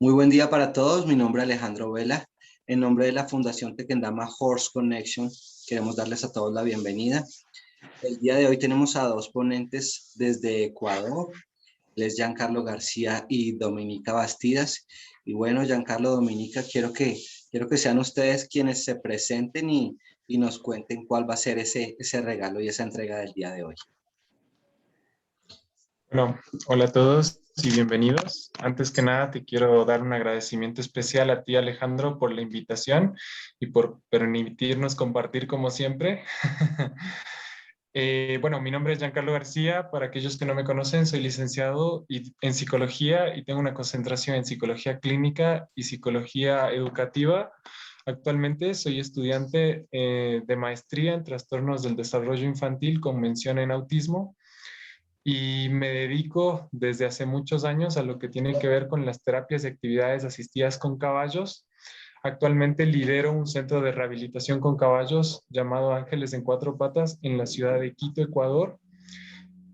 Muy buen día para todos. Mi nombre es Alejandro Vela. En nombre de la Fundación Tequendama Horse Connection, queremos darles a todos la bienvenida. El día de hoy tenemos a dos ponentes desde Ecuador. Él es Giancarlo García y Dominica Bastidas. Y bueno, Giancarlo, Dominica, quiero que sean ustedes quienes se presenten y nos cuenten cuál va a ser ese regalo y esa entrega del día de hoy. Bueno, hola a todos y bienvenidos. Antes que nada, te quiero dar un agradecimiento especial a ti, Alejandro, por la invitación y por permitirnos compartir como siempre. Bueno, mi nombre es Giancarlo García. Para aquellos que no me conocen, soy licenciado en psicología y tengo una concentración en psicología clínica y psicología educativa. Actualmente soy estudiante de maestría en trastornos del desarrollo infantil con mención en autismo y me dedico desde hace muchos años a lo que tiene que ver con las terapias y actividades asistidas con caballos. Actualmente lidero un centro de rehabilitación con caballos llamado Ángeles en Cuatro Patas en la ciudad de Quito, Ecuador.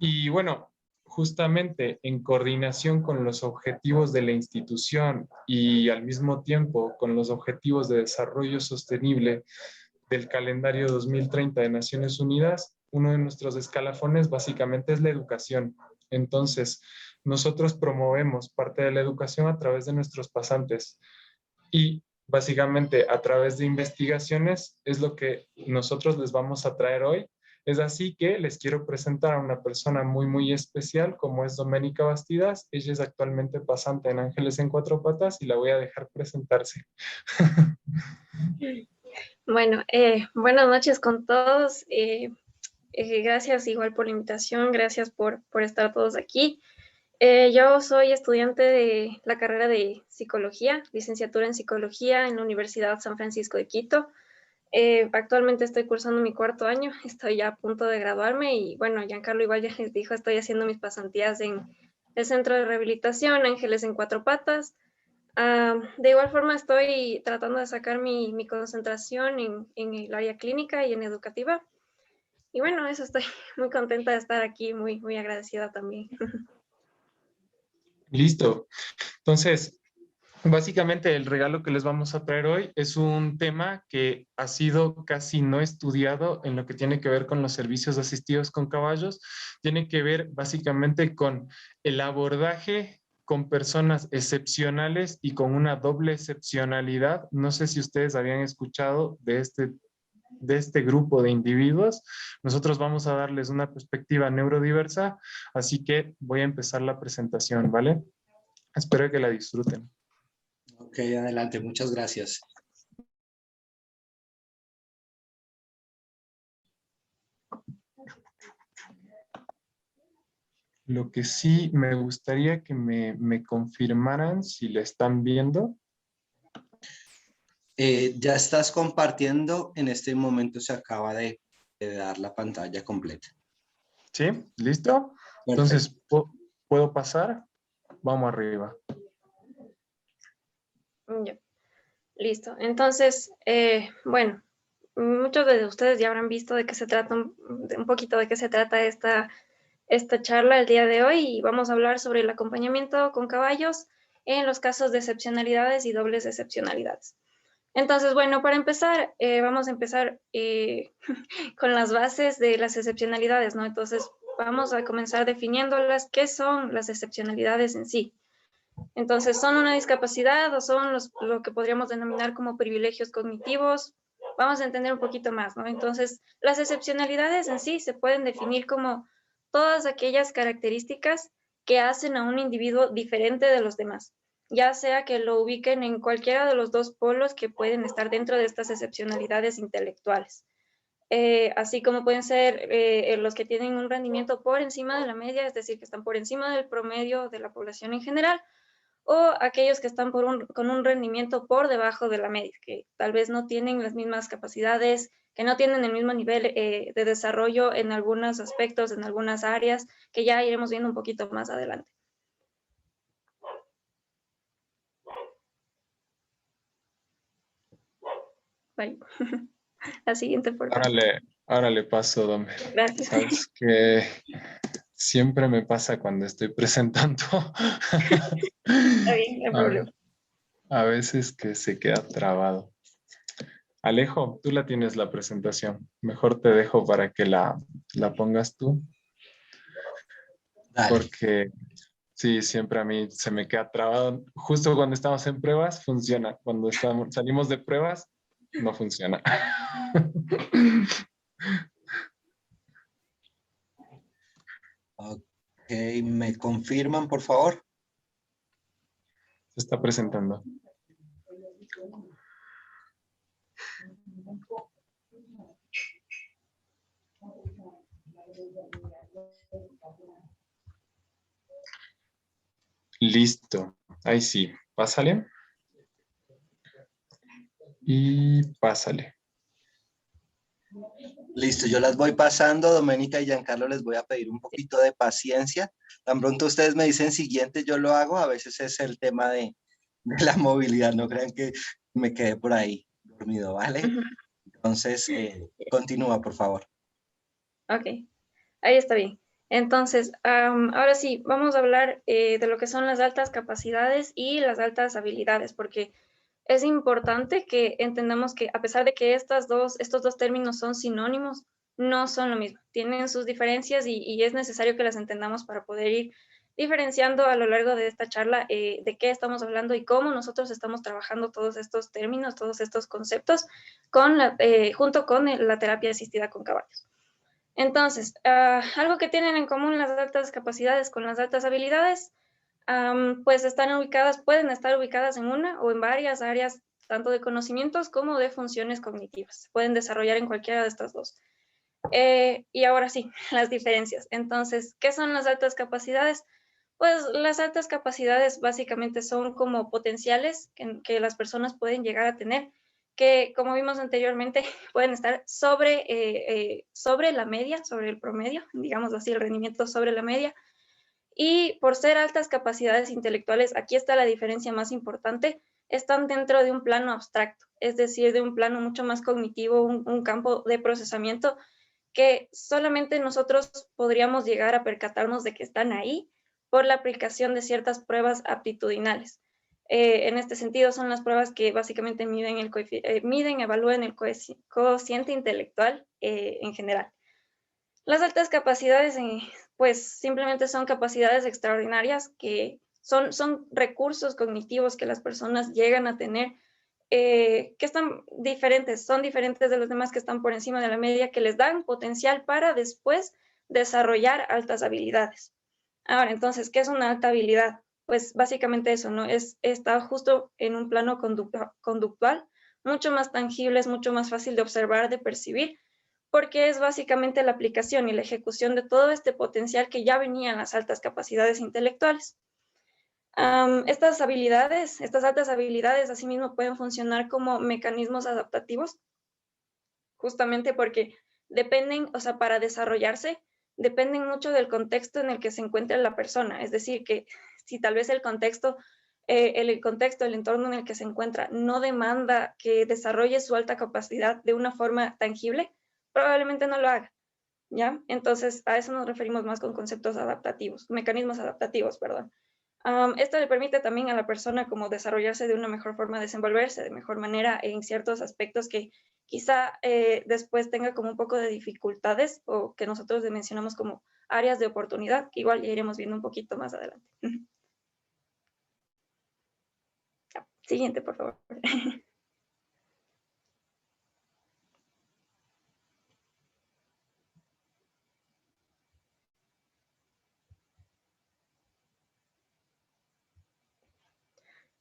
Y bueno, justamente en coordinación con los objetivos de la institución y al mismo tiempo con los objetivos de desarrollo sostenible del calendario 2030 de Naciones Unidas, uno de nuestros escalafones básicamente es la educación. Entonces, nosotros promovemos parte de la educación a través de nuestros pasantes y básicamente a través de investigaciones es lo que nosotros les vamos a traer hoy. Es así que les quiero presentar a una persona muy especial como es Doménica Bastidas. Ella es actualmente pasante en Ángeles en Cuatro Patas y la voy a dejar presentarse. Bueno, buenas noches con todos. Gracias igual por la invitación, gracias por estar todos aquí. Yo soy estudiante de la carrera de psicología, licenciatura en psicología en la Universidad San Francisco de Quito. Actualmente estoy cursando mi cuarto año, estoy ya a punto de graduarme y bueno, Giancarlo igual ya les dijo, estoy haciendo mis pasantías en el Centro de Rehabilitación Ángeles en Cuatro Patas. De igual forma estoy tratando de sacar mi concentración en el área clínica y en educativa. Y bueno, eso estoy muy contenta de estar aquí, muy agradecida también. Listo. Entonces, básicamente el regalo que les vamos a traer hoy es un tema que ha sido casi no estudiado en lo que tiene que ver con los servicios asistidos con caballos. Tiene que ver básicamente con el abordaje con personas excepcionales y con una doble excepcionalidad. No sé si ustedes habían escuchado de este grupo de individuos. Nosotros vamos a darles una perspectiva neurodiversa, así que voy a empezar la presentación, ¿vale? Espero que la disfruten. Ok, adelante, muchas gracias. Lo que sí me gustaría que me confirmaran si la están viendo. Ya estás compartiendo, en este momento se acaba de dar la pantalla completa. ¿Sí? ¿Listo? Perfecto. Entonces, ¿puedo pasar? Vamos arriba. Ya, listo. Entonces, bueno, muchos de ustedes ya habrán visto de qué se trata, un poquito de qué se trata esta charla el día de hoy y vamos a hablar sobre el acompañamiento con caballos en los casos de excepcionalidades y dobles excepcionalidades. Entonces, bueno, para empezar, vamos a empezar con las bases de las excepcionalidades, ¿no? Entonces, vamos a comenzar definiéndolas, qué son las excepcionalidades en sí. Entonces, ¿son una discapacidad o son lo que podríamos denominar como privilegios cognitivos? Vamos a entender un poquito más, ¿no? Entonces, las excepcionalidades en sí se pueden definir como todas aquellas características que hacen a un individuo diferente de los demás, ya sea que lo ubiquen en cualquiera de los dos polos que pueden estar dentro de estas excepcionalidades intelectuales. Así como pueden ser los que tienen un rendimiento por encima de la media, es decir, que están por encima del promedio de la población en general, o aquellos que están con un rendimiento por debajo de la media, que tal vez no tienen las mismas capacidades, que no tienen el mismo nivel de desarrollo en algunos aspectos, en algunas áreas, que ya iremos viendo un poquito más adelante. Bye. La siguiente, por favor. Ahora le paso, Dome. Gracias. Sabes que siempre me pasa cuando estoy presentando. Está bien, no hay A ver, problema. A veces que se queda trabado. Alejo, tú la tienes la presentación. Mejor te dejo para que la pongas tú, Dale. porque sí, siempre a mí se me queda trabado. Justo cuando estamos en pruebas, funciona. Cuando salimos de pruebas, no funciona. Ok, ¿me confirman, por favor? Se está presentando. Listo. Ahí sí. Pásale. Y pásale. Listo, yo las voy pasando. Doménica y Giancarlo, les voy a pedir un poquito de paciencia. Tan pronto ustedes me dicen siguiente, yo lo hago. A veces es el tema de la movilidad. No crean que me quedé por ahí dormido, ¿vale? Ujú. Entonces, continúa, por favor. Ok, ahí está bien. Entonces, ahora sí, vamos a hablar de lo que son las altas capacidades y las altas habilidades, porque es importante que entendamos que a pesar de que estos dos términos son sinónimos, no son lo mismo. Tienen sus diferencias y es necesario que las entendamos para poder ir diferenciando a lo largo de esta charla de qué estamos hablando y cómo nosotros estamos trabajando todos estos términos, todos estos conceptos, junto con la terapia asistida con caballos. Entonces, algo que tienen en común las altas capacidades con las altas habilidades, pues pueden estar ubicadas en una o en varias áreas, tanto de conocimientos como de funciones cognitivas. Se pueden desarrollar en cualquiera de estas dos. Y ahora sí, las diferencias. Entonces, ¿qué son las altas capacidades? Pues las altas capacidades básicamente son como potenciales que las personas pueden llegar a tener, que como vimos anteriormente, pueden estar sobre la media, sobre el promedio, digamos así, el rendimiento sobre la media. Y por ser altas capacidades intelectuales, aquí está la diferencia más importante, están dentro de un plano abstracto, es decir, de un plano mucho más cognitivo, un campo de procesamiento que solamente nosotros podríamos llegar a percatarnos de que están ahí por la aplicación de ciertas pruebas aptitudinales. En este sentido, son las pruebas que básicamente evalúan el cociente intelectual en general. Las altas capacidades, pues simplemente son capacidades extraordinarias que son recursos cognitivos que las personas llegan a tener que son diferentes de los demás que están por encima de la media, que les dan potencial para después desarrollar altas habilidades. Ahora, entonces, ¿qué es una alta habilidad? Pues básicamente eso, ¿no? Está justo en un plano conductual, mucho más tangible, es mucho más fácil de observar, de percibir, porque es básicamente la aplicación y la ejecución de todo este potencial que ya venía en las altas capacidades intelectuales. Estas altas habilidades, asimismo, pueden funcionar como mecanismos adaptativos, justamente porque dependen, o sea, para desarrollarse, dependen mucho del contexto en el que se encuentra la persona. Es decir, que si tal vez el contexto, el entorno en el que se encuentra, no demanda que desarrolle su alta capacidad de una forma tangible, probablemente no lo haga. ¿Ya? Entonces, a eso nos referimos más con conceptos adaptativos, mecanismos adaptativos, perdón. Esto le permite también a la persona como desarrollarse de una mejor forma, desenvolverse de mejor manera en ciertos aspectos que quizá después tenga como un poco de dificultades o que nosotros mencionamos como áreas de oportunidad, que igual ya iremos viendo un poquito más adelante. Siguiente, por favor.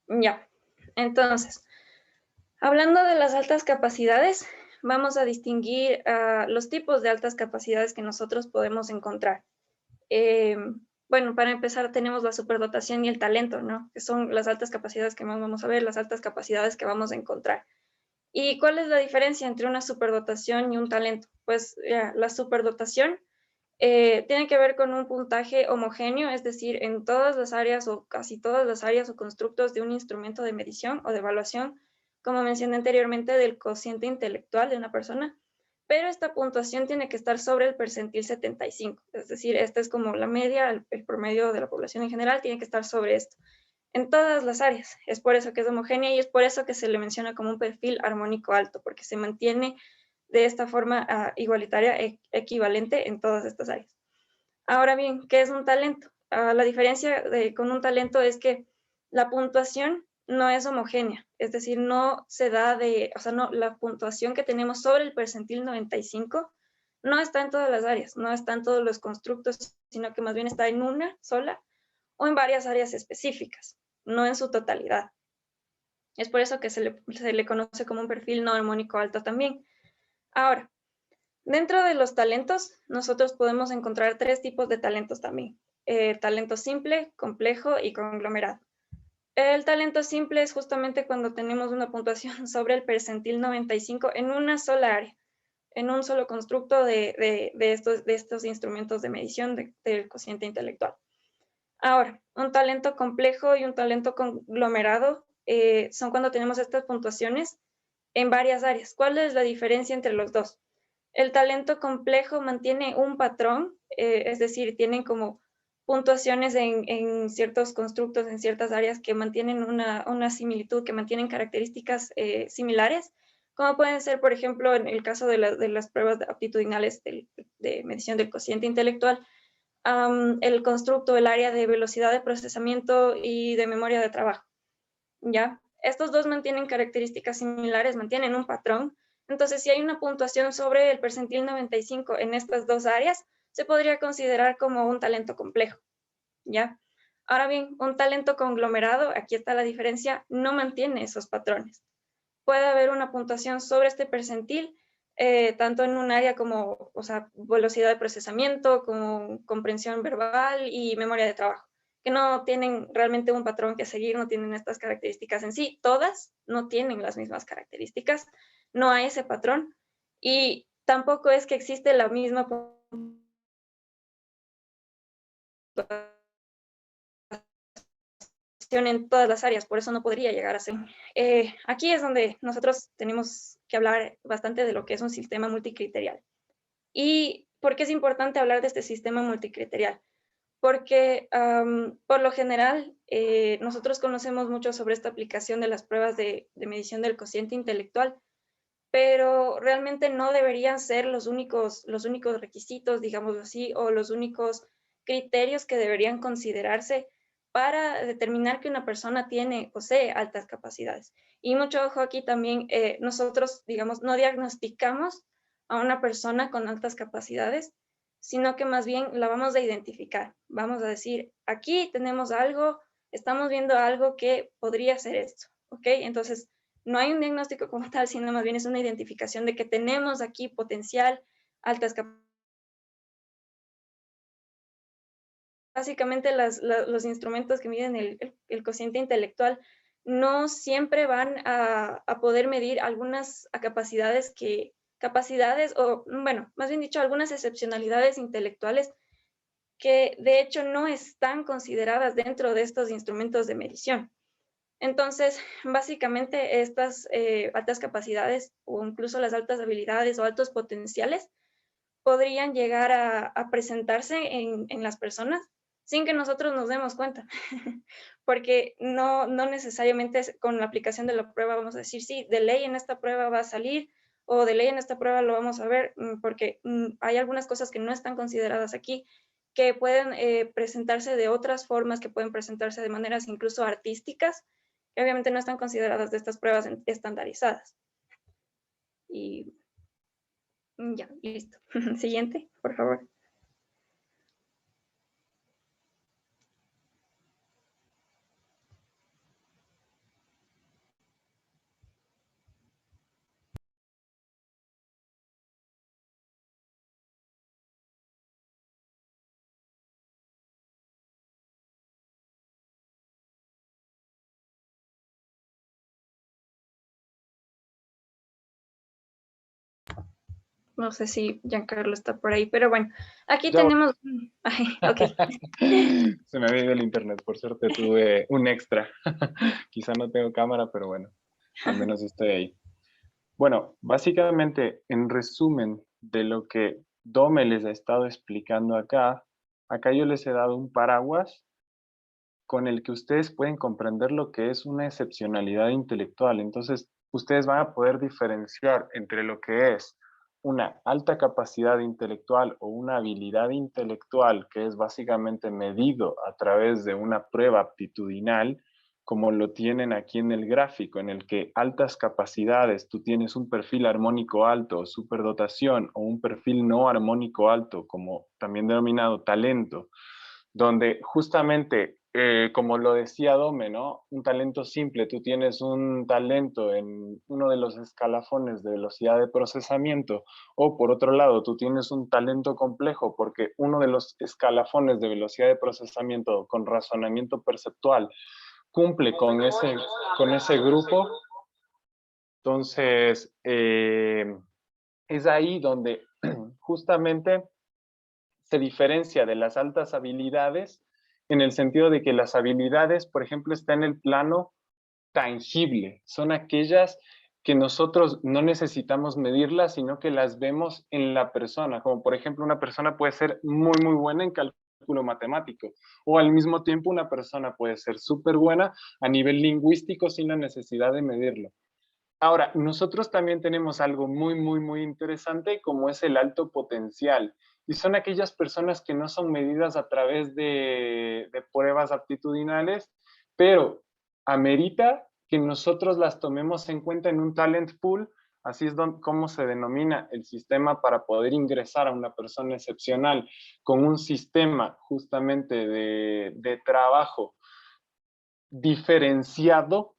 Ya, entonces, hablando de las altas capacidades, vamos a distinguir los tipos de altas capacidades que nosotros podemos encontrar. Bueno, para empezar tenemos la superdotación y el talento, ¿no? Que son las altas capacidades que más vamos a ver, las altas capacidades que vamos a encontrar. ¿Y cuál es la diferencia entre una superdotación y un talento? Pues la superdotación tiene que ver con un puntaje homogéneo, es decir, en todas las áreas o casi todas las áreas o constructos de un instrumento de medición o de evaluación, como mencioné anteriormente, del cociente intelectual de una persona, pero esta puntuación tiene que estar sobre el percentil 75, es decir, esta es como la media, el promedio de la población en general tiene que estar sobre esto. en todas las áreas. Es por eso que es homogénea y es por eso que se le menciona como un perfil armónico alto, porque se mantiene de esta forma igualitaria, equivalente en todas estas áreas. Ahora bien, ¿qué es un talento? La diferencia con un talento es que la puntuación no es homogénea, es decir, no se da la puntuación que tenemos sobre el percentil 95 no está en todas las áreas, no está en todos los constructos, sino que más bien está en una sola o en varias áreas específicas, no en su totalidad. Es por eso que se le conoce como un perfil no armónico alto también. Ahora, dentro de los talentos, nosotros podemos encontrar 3 tipos de talentos también. Talento simple, complejo y conglomerado. El talento simple es justamente cuando tenemos una puntuación sobre el percentil 95 en una sola área, en un solo constructo de estos instrumentos de medición del cociente intelectual. Ahora, un talento complejo y un talento conglomerado son cuando tenemos estas puntuaciones en varias áreas. ¿Cuál es la diferencia entre los dos? El talento complejo mantiene un patrón, es decir, tienen como puntuaciones en ciertos constructos, en ciertas áreas que mantienen una similitud, que mantienen características similares, como pueden ser, por ejemplo, en el caso de las pruebas aptitudinales de medición del cociente intelectual, el constructo, el área de velocidad de procesamiento y de memoria de trabajo. ¿Ya? Estos dos mantienen características similares, mantienen un patrón. Entonces, si hay una puntuación sobre el percentil 95 en estas dos áreas, se podría considerar como un talento complejo, ¿ya? Ahora bien, un talento conglomerado, aquí está la diferencia, no mantiene esos patrones. Puede haber una puntuación sobre este percentil, tanto en un área como, velocidad de procesamiento, como comprensión verbal y memoria de trabajo, que no tienen realmente un patrón que seguir, no tienen estas características en sí. Todas no tienen las mismas características, no hay ese patrón y tampoco es que existe la misma en todas las áreas, por eso no podría llegar a ser. Aquí es donde nosotros tenemos que hablar bastante de lo que es un sistema multicriterial. ¿Y por qué es importante hablar de este sistema multicriterial? Porque por lo general nosotros conocemos mucho sobre esta aplicación de las pruebas de medición del cociente intelectual, pero realmente no deberían ser los únicos requisitos, digamos así, o los únicos criterios que deberían considerarse para determinar que una persona posee altas capacidades. Y mucho ojo aquí también, nosotros, digamos, no diagnosticamos a una persona con altas capacidades, sino que más bien la vamos a identificar. Vamos a decir, aquí tenemos algo, estamos viendo algo que podría ser esto, ¿ok? Entonces, no hay un diagnóstico como tal, sino más bien es una identificación de que tenemos aquí potencial, altas capacidades. Básicamente los instrumentos que miden el cociente intelectual no siempre van a poder medir algunas capacidades o, bueno, más bien dicho, algunas excepcionalidades intelectuales que de hecho no están consideradas dentro de estos instrumentos de medición. Entonces, básicamente estas altas capacidades o incluso las altas habilidades o altos potenciales podrían llegar a presentarse en las personas sin que nosotros nos demos cuenta, porque no necesariamente con la aplicación de la prueba vamos a decir, sí, de ley en esta prueba va a salir o de ley en esta prueba lo vamos a ver, porque hay algunas cosas que no están consideradas aquí, que pueden presentarse de otras formas, que pueden presentarse de maneras incluso artísticas, que obviamente no están consideradas de estas pruebas estandarizadas. Y ya, listo. Siguiente, por favor. No sé si Giancarlo está por ahí, pero bueno, aquí Ya tenemos... Ay, ok. se me había ido el internet, por suerte tuve un extra. Quizá no tengo cámara, pero bueno, al menos estoy ahí. Bueno, básicamente, en resumen de lo que Dome les ha estado explicando acá yo les he dado un paraguas con el que ustedes pueden comprender lo que es una excepcionalidad intelectual. Entonces, ustedes van a poder diferenciar entre lo que es una alta capacidad intelectual o una habilidad intelectual, que es básicamente medido a través de una prueba aptitudinal, como lo tienen aquí en el gráfico, en el que altas capacidades, tú tienes un perfil armónico alto, superdotación, o un perfil no armónico alto, como también denominado talento, donde justamente, como lo decía Dome, ¿no? Un talento simple, tú tienes un talento en uno de los escalafones de velocidad de procesamiento, o por otro lado, tú tienes un talento complejo porque uno de los escalafones de velocidad de procesamiento con razonamiento perceptual cumple con ese grupo. Entonces, es ahí donde justamente se diferencia de las altas habilidades, en el sentido de que las habilidades, por ejemplo, están en el plano tangible. Son aquellas que nosotros no necesitamos medirlas, sino que las vemos en la persona. Como por ejemplo, una persona puede ser muy, muy buena en cálculo matemático, o al mismo tiempo una persona puede ser súper buena a nivel lingüístico sin la necesidad de medirlo. Ahora, nosotros también tenemos algo muy, muy, muy interesante, como es el alto potencial. Y son aquellas personas que no son medidas a través de pruebas aptitudinales, pero amerita que nosotros las tomemos en cuenta en un talent pool. Así es como se denomina el sistema para poder ingresar a una persona excepcional, con un sistema justamente de trabajo diferenciado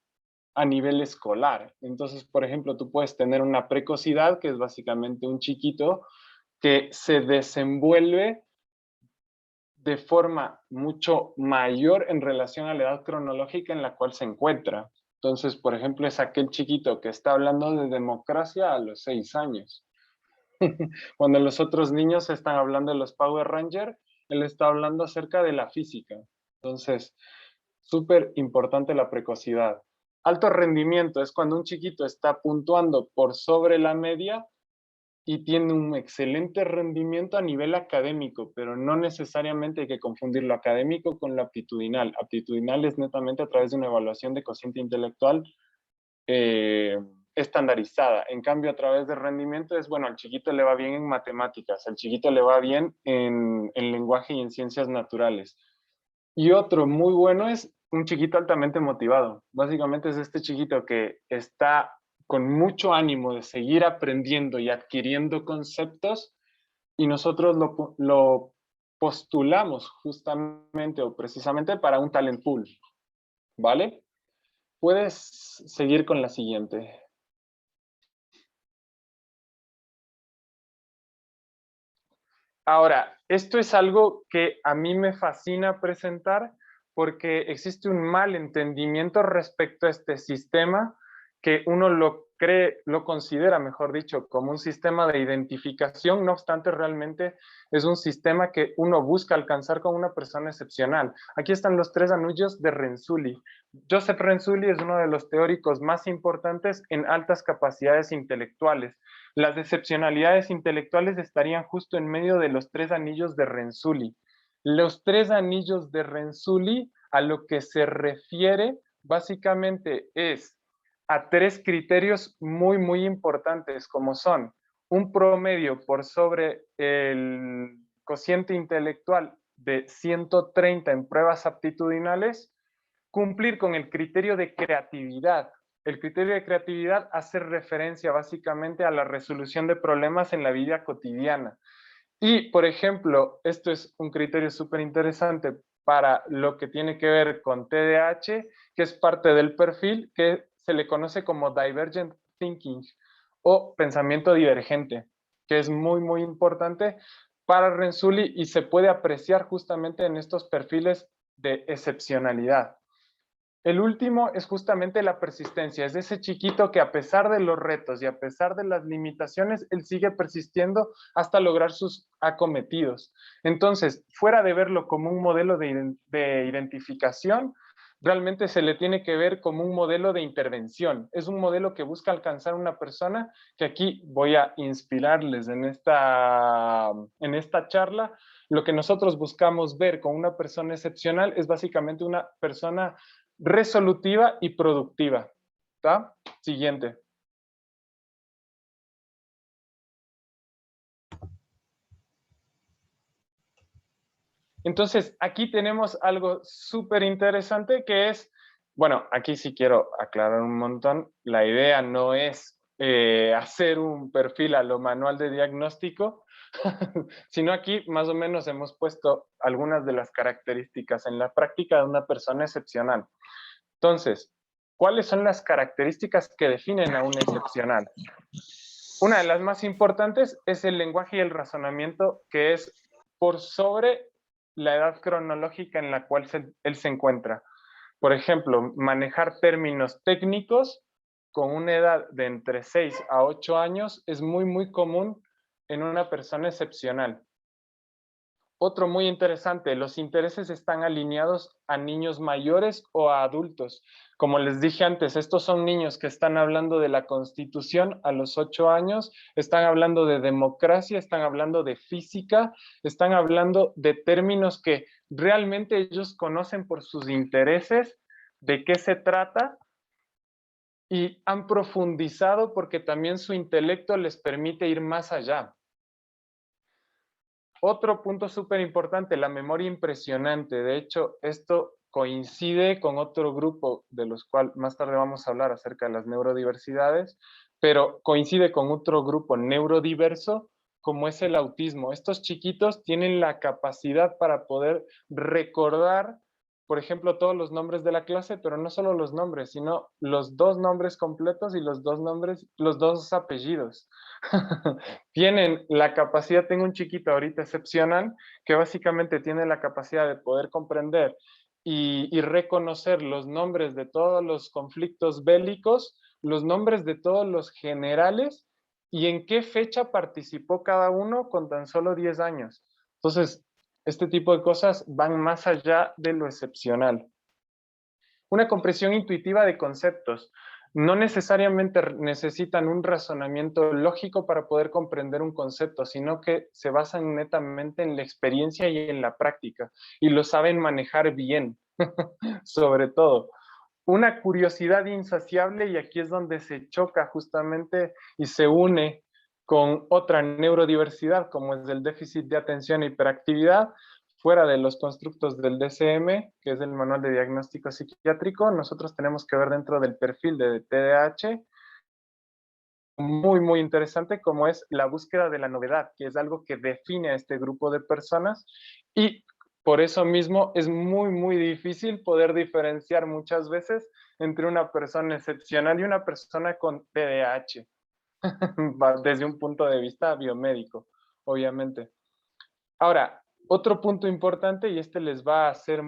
a nivel escolar. Entonces, por ejemplo, tú puedes tener una precocidad, que es básicamente un chiquito que se desenvuelve de forma mucho mayor en relación a la edad cronológica en la cual se encuentra. Entonces, por ejemplo, es aquel chiquito que está hablando de democracia a los 6 años. Cuando los otros niños están hablando de los Power Rangers, él está hablando acerca de la física. Entonces, súper importante la precocidad. Alto rendimiento es cuando un chiquito está puntuando por sobre la media y tiene un excelente rendimiento a nivel académico, pero no necesariamente hay que confundir lo académico con lo aptitudinal. Aptitudinal es netamente a través de una evaluación de cociente intelectual estandarizada. En cambio, a través de rendimiento es, bueno, al chiquito le va bien en matemáticas, al chiquito le va bien en lenguaje y en ciencias naturales. Y otro muy bueno es un chiquito altamente motivado. Básicamente es este chiquito que está con mucho ánimo de seguir aprendiendo y adquiriendo conceptos, y nosotros lo postulamos justamente o precisamente para un talent pool, ¿vale? Puedes seguir con la siguiente. Ahora, esto es algo que a mí me fascina presentar porque existe un mal entendimiento respecto a este sistema, que uno lo cree, lo considera, mejor dicho, como un sistema de identificación. No obstante, realmente es un sistema que uno busca alcanzar con una persona excepcional. Aquí están los 3 anillos de Renzulli. Joseph Renzulli es uno de los teóricos más importantes en altas capacidades intelectuales. Las excepcionalidades intelectuales estarían justo en medio de los 3 anillos de Renzulli. Los 3 anillos de Renzulli, a lo que se refiere básicamente es a 3 criterios muy, muy importantes, como son un promedio por sobre el cociente intelectual de 130 en pruebas aptitudinales, cumplir con el criterio de creatividad. El criterio de creatividad hace referencia básicamente a la resolución de problemas en la vida cotidiana. Y, por ejemplo, esto es un criterio súper interesante para lo que tiene que ver con TDAH, que es parte del perfil que se le conoce como divergent thinking o pensamiento divergente, que es muy, muy importante para Renzulli y se puede apreciar justamente en estos perfiles de excepcionalidad. El último es justamente la persistencia, es ese chiquito que a pesar de los retos y a pesar de las limitaciones, él sigue persistiendo hasta lograr sus acometidos. Entonces, fuera de verlo como un modelo de identificación, realmente se le tiene que ver como un modelo de intervención. Es un modelo que busca alcanzar una persona, que aquí voy a inspirarles en esta charla, Lo que nosotros buscamos ver con una persona excepcional es básicamente una persona resolutiva y productiva. ¿Está? Siguiente. Entonces, aquí tenemos algo súper interesante que es, bueno, aquí sí quiero aclarar un montón, la idea no es hacer un perfil a lo manual de diagnóstico, sino aquí más o menos hemos puesto algunas de las características en la práctica de una persona excepcional. Entonces, ¿cuáles son las características que definen a un excepcional? Una de las más importantes es el lenguaje y el razonamiento, que es por sobre la edad cronológica en la cual él se encuentra. Por ejemplo, manejar términos técnicos con una edad de entre 6 a 8 años es muy común en una persona excepcional. Otro muy interesante, los intereses están alineados a niños mayores o a adultos. Como les dije antes, estos son niños que están hablando de la Constitución a los 8 años, están hablando de democracia, están hablando de física, están hablando de términos que realmente ellos conocen por sus intereses, de qué se trata, y han profundizado porque también su intelecto les permite ir más allá. Otro punto súper importante, la memoria impresionante. De hecho, esto coincide con otro grupo de los cuales más tarde vamos a hablar acerca de las neurodiversidades, pero coincide con otro grupo neurodiverso como es el autismo. Estos chiquitos tienen la capacidad para poder recordar, por ejemplo, todos los nombres de la clase, pero no solo los nombres, sino los 2 nombres completos y los 2 apellidos. Tienen la capacidad, tengo un chiquito ahorita excepcional, que básicamente tiene la capacidad de poder comprender y reconocer los nombres de todos los conflictos bélicos, los nombres de todos los generales y en qué fecha participó cada uno con tan solo 10 años. Entonces, este tipo de cosas van más allá de lo excepcional. Una comprensión intuitiva de conceptos. No necesariamente necesitan un razonamiento lógico para poder comprender un concepto, sino que se basan netamente en la experiencia y en la práctica, y lo saben manejar bien, sobre todo. Una curiosidad insaciable, y aquí es donde se choca justamente y se une con otra neurodiversidad, como es el déficit de atención e hiperactividad, fuera de los constructos del DSM, que es el Manual de Diagnóstico Psiquiátrico. Nosotros tenemos que ver dentro del perfil de TDAH, muy interesante, como es la búsqueda de la novedad, que es algo que define a este grupo de personas, y por eso mismo es muy difícil poder diferenciar muchas veces entre una persona excepcional y una persona con TDAH, desde un punto de vista biomédico, obviamente. Ahora, otro punto importante, y este les va a hacer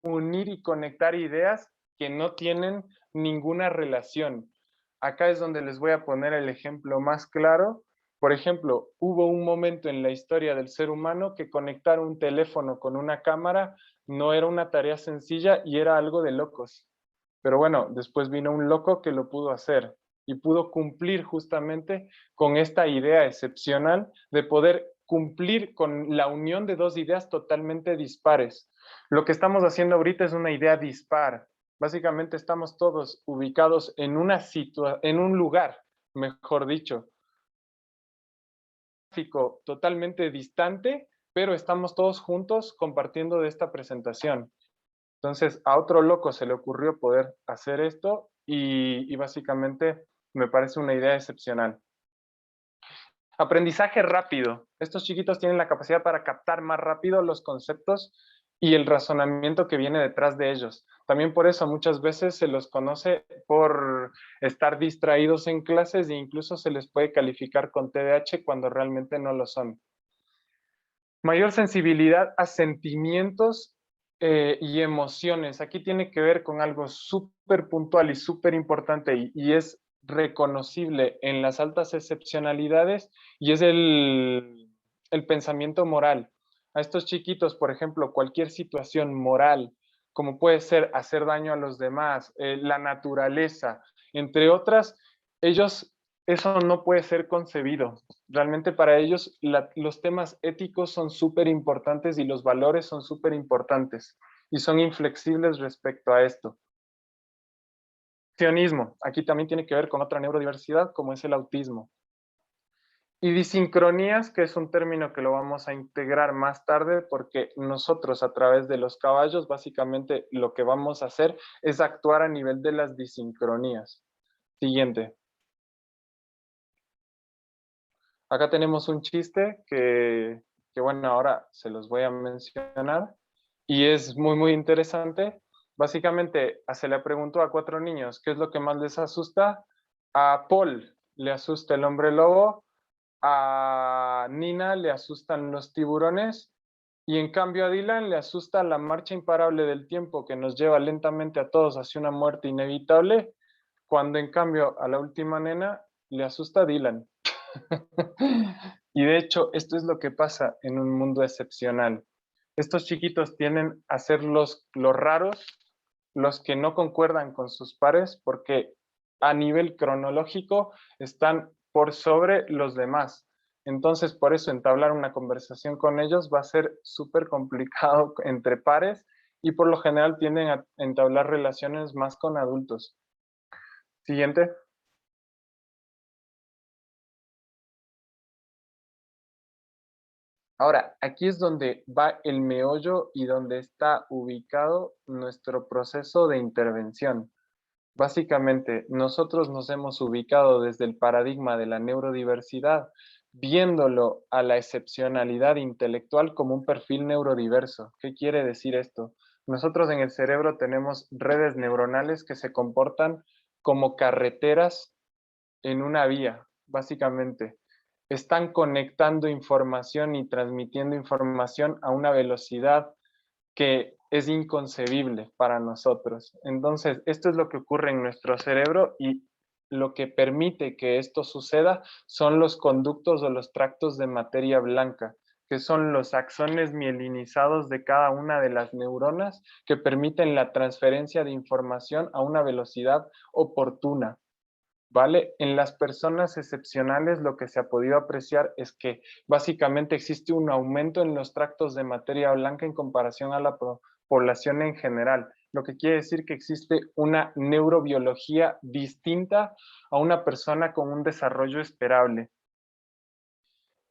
unir y conectar ideas que no tienen ninguna relación. Acá es donde les voy a poner el ejemplo más claro. Por ejemplo, hubo un momento en la historia del ser humano que conectar un teléfono con una cámara no era una tarea sencilla y era algo de locos. Pero bueno, después vino un loco que lo pudo hacer y pudo cumplir justamente con esta idea excepcional de poder cumplir con la unión de 2 ideas totalmente dispares. Lo que estamos haciendo ahorita es una idea dispar. Básicamente estamos todos ubicados en un lugar, mejor dicho, totalmente distante, pero estamos todos juntos compartiendo de esta presentación. Entonces, a otro loco se le ocurrió poder hacer esto y básicamente me parece una idea excepcional. Aprendizaje rápido. Estos chiquitos tienen la capacidad para captar más rápido los conceptos y el razonamiento que viene detrás de ellos. También por eso muchas veces se los conoce por estar distraídos en clases e incluso se les puede calificar con TDAH cuando realmente no lo son. Mayor sensibilidad a sentimientos y emociones. Aquí tiene que ver con algo súper puntual y súper importante y es reconocible en las altas excepcionalidades y es el pensamiento moral. A estos chiquitos, por ejemplo, cualquier situación moral, como puede ser hacer daño a los demás, la naturaleza, entre otras, ellos eso no puede ser concebido. Realmente para ellos los temas éticos son súper importantes y los valores son súper importantes y son inflexibles respecto a esto. Sionismo, aquí también tiene que ver con otra neurodiversidad como es el autismo. Y disincronías, que es un término que lo vamos a integrar más tarde porque nosotros a través de los caballos básicamente lo que vamos a hacer es actuar a nivel de las disincronías. Siguiente. Acá tenemos un chiste que bueno, ahora se los voy a mencionar y es muy interesante. Básicamente se le preguntó a 4 niños qué es lo que más les asusta. A Paul le asusta el hombre lobo, a Nina le asustan los tiburones y en cambio a Dylan le asusta la marcha imparable del tiempo que nos lleva lentamente a todos hacia una muerte inevitable, cuando en cambio a la última nena le asusta a Dylan. Y de hecho, esto es lo que pasa en un mundo excepcional. Estos chiquitos tienden a ser los raros, los que no concuerdan con sus pares, porque a nivel cronológico están por sobre los demás. Entonces, por eso entablar una conversación con ellos va a ser súper complicado entre pares y por lo general tienden a entablar relaciones más con adultos. Siguiente. Ahora, aquí es donde va el meollo y donde está ubicado nuestro proceso de intervención. Básicamente, nosotros nos hemos ubicado desde el paradigma de la neurodiversidad, viéndolo a la excepcionalidad intelectual como un perfil neurodiverso. ¿Qué quiere decir esto? Nosotros en el cerebro tenemos redes neuronales que se comportan como carreteras en una vía, básicamente. Están conectando información y transmitiendo información a una velocidad que es inconcebible para nosotros. Entonces, esto es lo que ocurre en nuestro cerebro y lo que permite que esto suceda son los conductos o los tractos de materia blanca, que son los axones mielinizados de cada una de las neuronas que permiten la transferencia de información a una velocidad oportuna. ¿Vale? En las personas excepcionales lo que se ha podido apreciar es que básicamente existe un aumento en los tractos de materia blanca en comparación a la población en general, lo que quiere decir que existe una neurobiología distinta a una persona con un desarrollo esperable.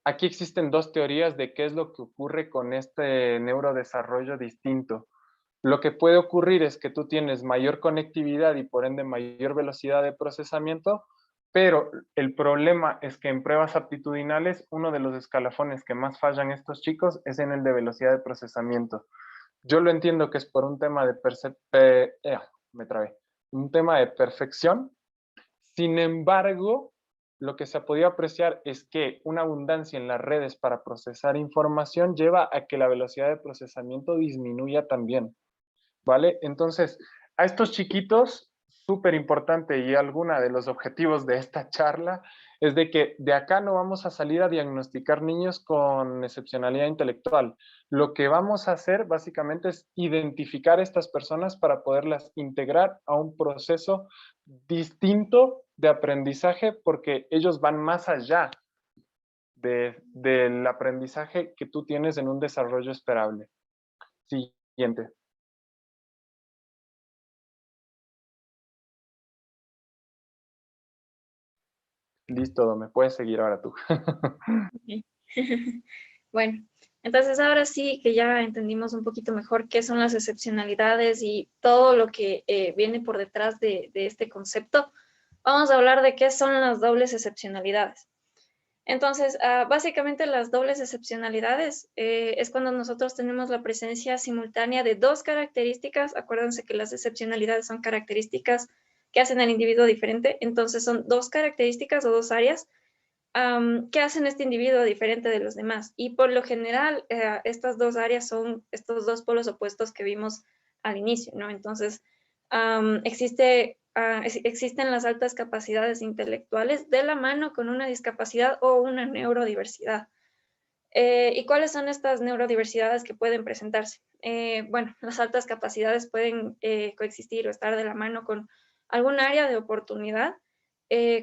Aquí existen 2 teorías de qué es lo que ocurre con este neurodesarrollo distinto. Lo que puede ocurrir es que tú tienes mayor conectividad y por ende mayor velocidad de procesamiento, pero el problema es que en pruebas aptitudinales uno de los escalafones que más fallan estos chicos es en el de velocidad de procesamiento. Yo lo entiendo que es por un tema de un tema de perfección. Sin embargo, lo que se ha podido apreciar es que una abundancia en las redes para procesar información lleva a que la velocidad de procesamiento disminuya también. ¿Vale? Entonces, a estos chiquitos, súper importante y alguno de los objetivos de esta charla es de que de acá no vamos a salir a diagnosticar niños con excepcionalidad intelectual. Lo que vamos a hacer básicamente es identificar a estas personas para poderlas integrar a un proceso distinto de aprendizaje porque ellos van más allá del aprendizaje que tú tienes en un desarrollo esperable. Siguiente. Listo, me puedes seguir ahora tú. Okay. Bueno, entonces ahora sí que ya entendimos un poquito mejor qué son las excepcionalidades y todo lo que viene por detrás de este concepto, vamos a hablar de qué son las dobles excepcionalidades. Entonces, básicamente las dobles excepcionalidades es cuando nosotros tenemos la presencia simultánea de 2 características. Acuérdense que las excepcionalidades son características que hacen al individuo diferente. Entonces, son 2 características o 2 áreas que hacen este individuo diferente de los demás. Y por lo general, estas 2 áreas son estos 2 polos opuestos que vimos al inicio, ¿no? Entonces, existen las altas capacidades intelectuales de la mano con una discapacidad o una neurodiversidad. ¿Y cuáles son estas neurodiversidades que pueden presentarse? Bueno, las altas capacidades pueden coexistir o estar de la mano con algún área de oportunidad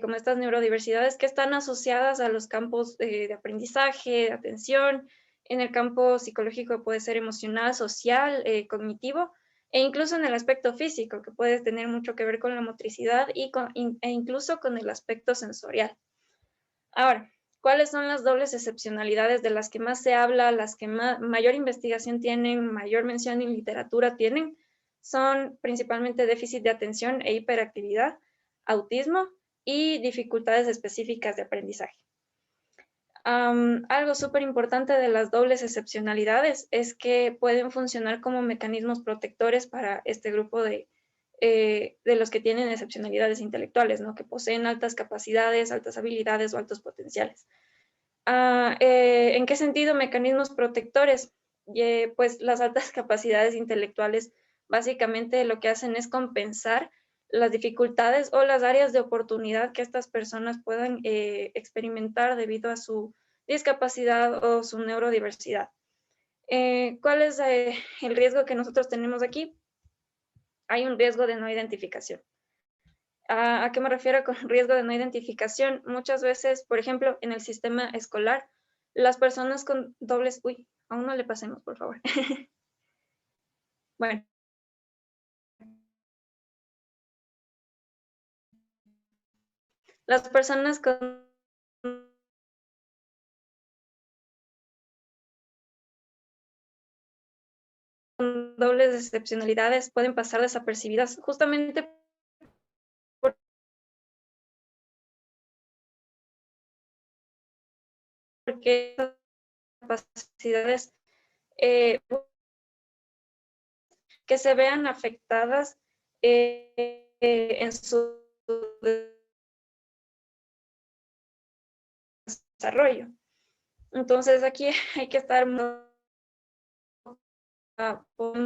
como estas neurodiversidades que están asociadas a los campos de aprendizaje, de atención. En el campo psicológico puede ser emocional, social, cognitivo, e incluso en el aspecto físico, que puede tener mucho que ver con la motricidad e incluso con el aspecto sensorial. Ahora, ¿cuáles son las dobles excepcionalidades de las que más se habla, las que mayor investigación tienen, mayor mención en literatura tienen? Son principalmente déficit de atención e hiperactividad, autismo y dificultades específicas de aprendizaje. Algo súper importante de las dobles excepcionalidades es que pueden funcionar como mecanismos protectores para este grupo de los que tienen excepcionalidades intelectuales, ¿no? Que poseen altas capacidades, altas habilidades o altos potenciales. ¿En qué sentido mecanismos protectores? Pues las altas capacidades intelectuales básicamente lo que hacen es compensar las dificultades o las áreas de oportunidad que estas personas puedan experimentar debido a su discapacidad o su neurodiversidad. ¿Cuál es el riesgo que nosotros tenemos aquí? Hay un riesgo de no identificación. ¿A qué me refiero con riesgo de no identificación? Muchas veces, por ejemplo, en el sistema escolar, las personas con dobles... Uy, aún no le pasemos, por favor. Bueno. Las personas con dobles excepcionalidades pueden pasar desapercibidas justamente porque esas capacidades que se vean afectadas en su desarrollo. Entonces aquí hay que estar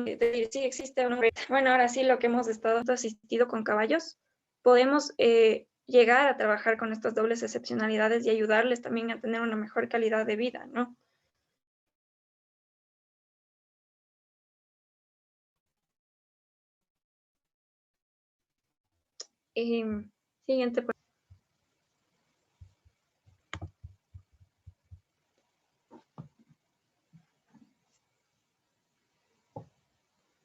decir si existe una... Bueno, ahora sí, lo que hemos estado asistido con caballos, podemos llegar a trabajar con estas dobles excepcionalidades y ayudarles también a tener una mejor calidad de vida, ¿no? Siguiente.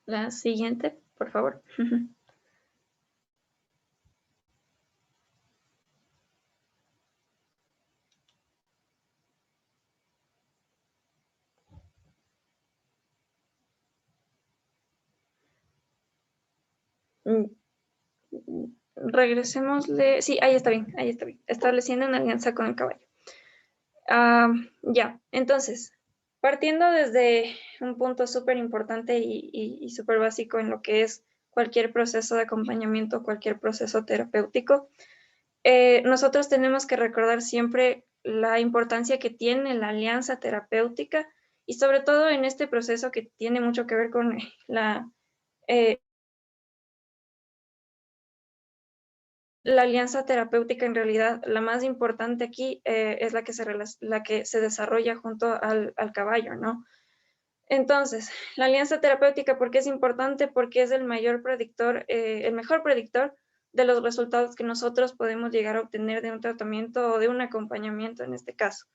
La siguiente, por favor. Regresémosle. Sí, ahí está bien, ahí está bien. Estableciendo una alianza con el caballo. Ya, entonces, partiendo desde un punto súper importante y súper básico en lo que es cualquier proceso de acompañamiento, cualquier proceso terapéutico, nosotros tenemos que recordar siempre la importancia que tiene la alianza terapéutica y sobre todo en este proceso que tiene mucho que ver con la alianza terapéutica. En realidad, la más importante aquí es la que se desarrolla junto al caballo, ¿no? Entonces, la alianza terapéutica, ¿por qué es importante? Porque es el mejor predictor de los resultados que nosotros podemos llegar a obtener de un tratamiento o de un acompañamiento en este caso.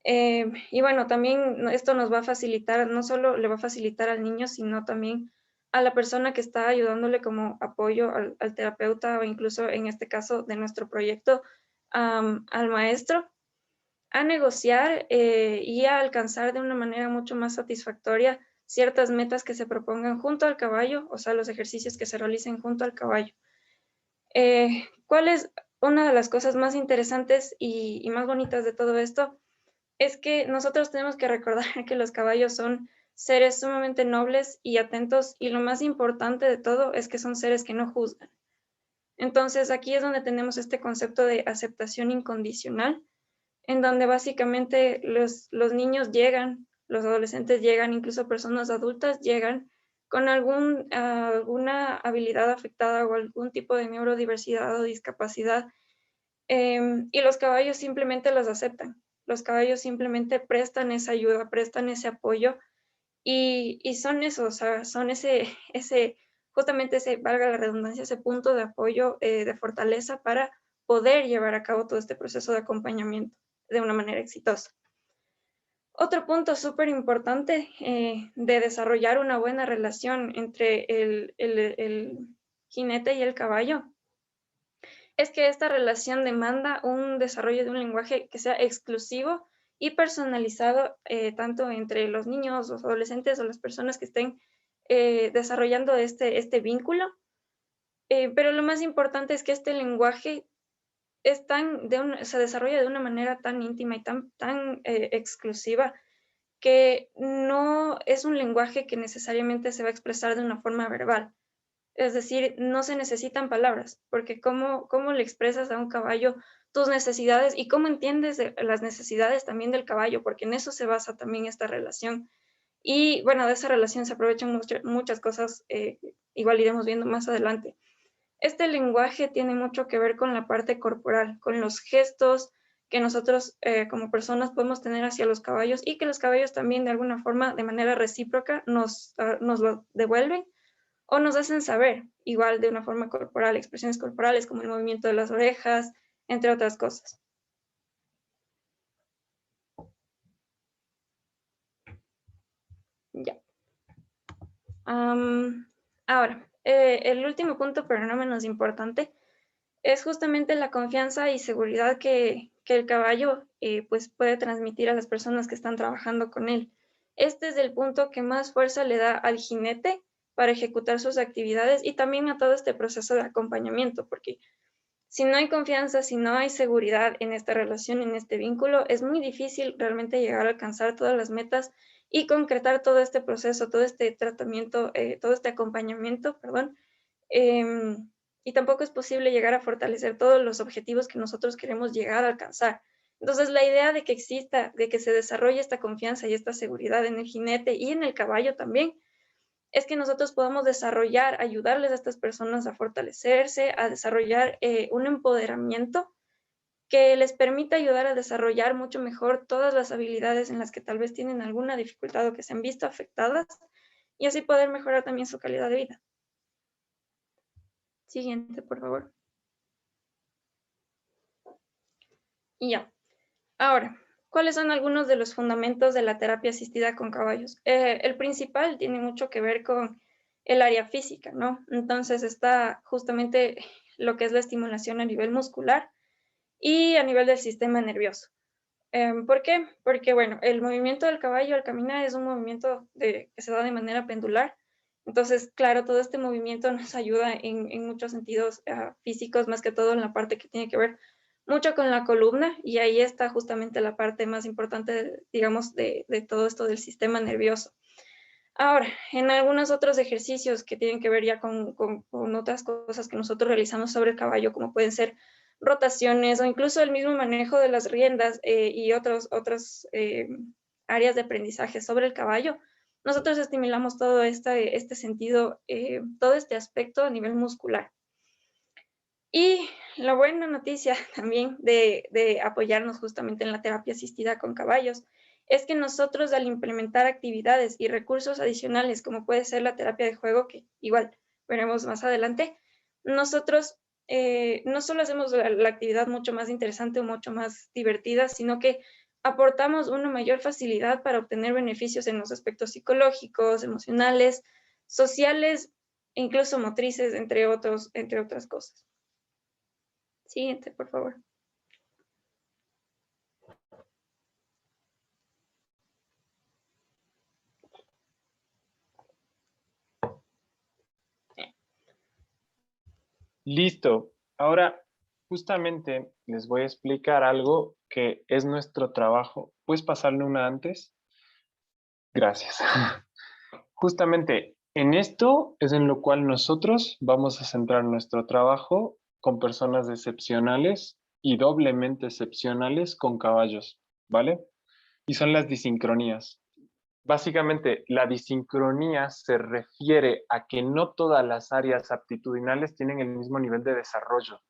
Y bueno, también esto nos va a facilitar, no solo le va a facilitar al niño, sino también a la persona que está ayudándole como apoyo al terapeuta o incluso en este caso de nuestro proyecto, al maestro, a negociar y a alcanzar de una manera mucho más satisfactoria ciertas metas que se propongan junto al caballo, o sea, los ejercicios que se realicen junto al caballo. ¿Cuál es una de las cosas más interesantes y más bonitas de todo esto? Es que nosotros tenemos que recordar que los caballos son seres sumamente nobles y atentos, y lo más importante de todo es que son seres que no juzgan. Entonces aquí es donde tenemos este concepto de aceptación incondicional, en donde básicamente los niños llegan, los adolescentes llegan, incluso personas adultas llegan con alguna habilidad afectada o algún tipo de neurodiversidad o discapacidad, y los caballos simplemente los aceptan. Los caballos simplemente prestan esa ayuda, prestan ese apoyo y son eso, o sea, son justamente ese, valga la redundancia, ese punto de apoyo, de fortaleza para poder llevar a cabo todo este proceso de acompañamiento de una manera exitosa. Otro punto súper importante de desarrollar una buena relación entre el jinete y el caballo es que esta relación demanda un desarrollo de un lenguaje que sea exclusivo y personalizado tanto entre los niños, los adolescentes o las personas que estén desarrollando este vínculo. Pero lo más importante es que este lenguaje se desarrolla de una manera tan íntima y tan exclusiva que no es un lenguaje que necesariamente se va a expresar de una forma verbal. Es decir, no se necesitan palabras, porque ¿cómo le expresas a un caballo tus necesidades y cómo entiendes las necesidades también del caballo? Porque en eso se basa también esta relación. Y bueno, de esa relación se aprovechan muchas cosas, igual iremos viendo más adelante. Este lenguaje tiene mucho que ver con la parte corporal, con los gestos que nosotros como personas podemos tener hacia los caballos y que los caballos también de alguna forma, de manera recíproca, nos lo devuelven o nos hacen saber, igual de una forma corporal, expresiones corporales como el movimiento de las orejas, entre otras cosas. Ya. Ahora, el último punto, pero no menos importante, es justamente la confianza y seguridad que el caballo pues puede transmitir a las personas que están trabajando con él. Este es el punto que más fuerza le da al jinete para ejecutar sus actividades y también a todo este proceso de acompañamiento, porque si no hay confianza, si no hay seguridad en esta relación, en este vínculo, es muy difícil realmente llegar a alcanzar todas las metas y concretar todo este proceso, todo este tratamiento, todo este acompañamiento, perdón. Y tampoco es posible llegar a fortalecer todos los objetivos que nosotros queremos llegar a alcanzar. Entonces, la idea de que exista, de que se desarrolle esta confianza y esta seguridad en el jinete y en el caballo también, es que nosotros podamos desarrollar, ayudarles a estas personas a fortalecerse, a desarrollar un empoderamiento que les permita ayudar a desarrollar mucho mejor todas las habilidades en las que tal vez tienen alguna dificultad o que se han visto afectadas y así poder mejorar también su calidad de vida. Siguiente, por favor. Y ya. Ahora, ¿cuáles son algunos de los fundamentos de la terapia asistida con caballos? El principal tiene mucho que ver con el área física, ¿no? Entonces está justamente lo que es la estimulación a nivel muscular y a nivel del sistema nervioso. ¿Por qué? Porque, bueno, el movimiento del caballo al caminar es un movimiento que se da de manera pendular. Entonces, claro, todo este movimiento nos ayuda en muchos sentidos físicos, más que todo en la parte que tiene que ver mucho con la columna, y ahí está justamente la parte más importante, digamos, de todo esto del sistema nervioso. Ahora, en algunos otros ejercicios que tienen que ver ya con otras cosas que nosotros realizamos sobre el caballo, como pueden ser rotaciones o incluso el mismo manejo de las riendas y otras áreas de aprendizaje sobre el caballo, nosotros estimulamos todo este sentido, todo este aspecto a nivel muscular. Y la buena noticia también de apoyarnos justamente en la terapia asistida con caballos es que nosotros al implementar actividades y recursos adicionales, como puede ser la terapia de juego, que igual veremos más adelante, nosotros no solo hacemos la actividad mucho más interesante o mucho más divertida, sino que aportamos una mayor facilidad para obtener beneficios en los aspectos psicológicos, emocionales, sociales e incluso motrices, entre otras cosas. Siguiente, por favor. Listo. Ahora, justamente les voy a explicar algo que es nuestro trabajo. ¿Puedes pasarle una antes? Gracias. Justamente en esto es en lo cual nosotros vamos a centrar nuestro trabajo con personas excepcionales y doblemente excepcionales con caballos, ¿vale? Y son las disincronías. Básicamente, la disincronía se refiere a que no todas las áreas aptitudinales tienen el mismo nivel de desarrollo.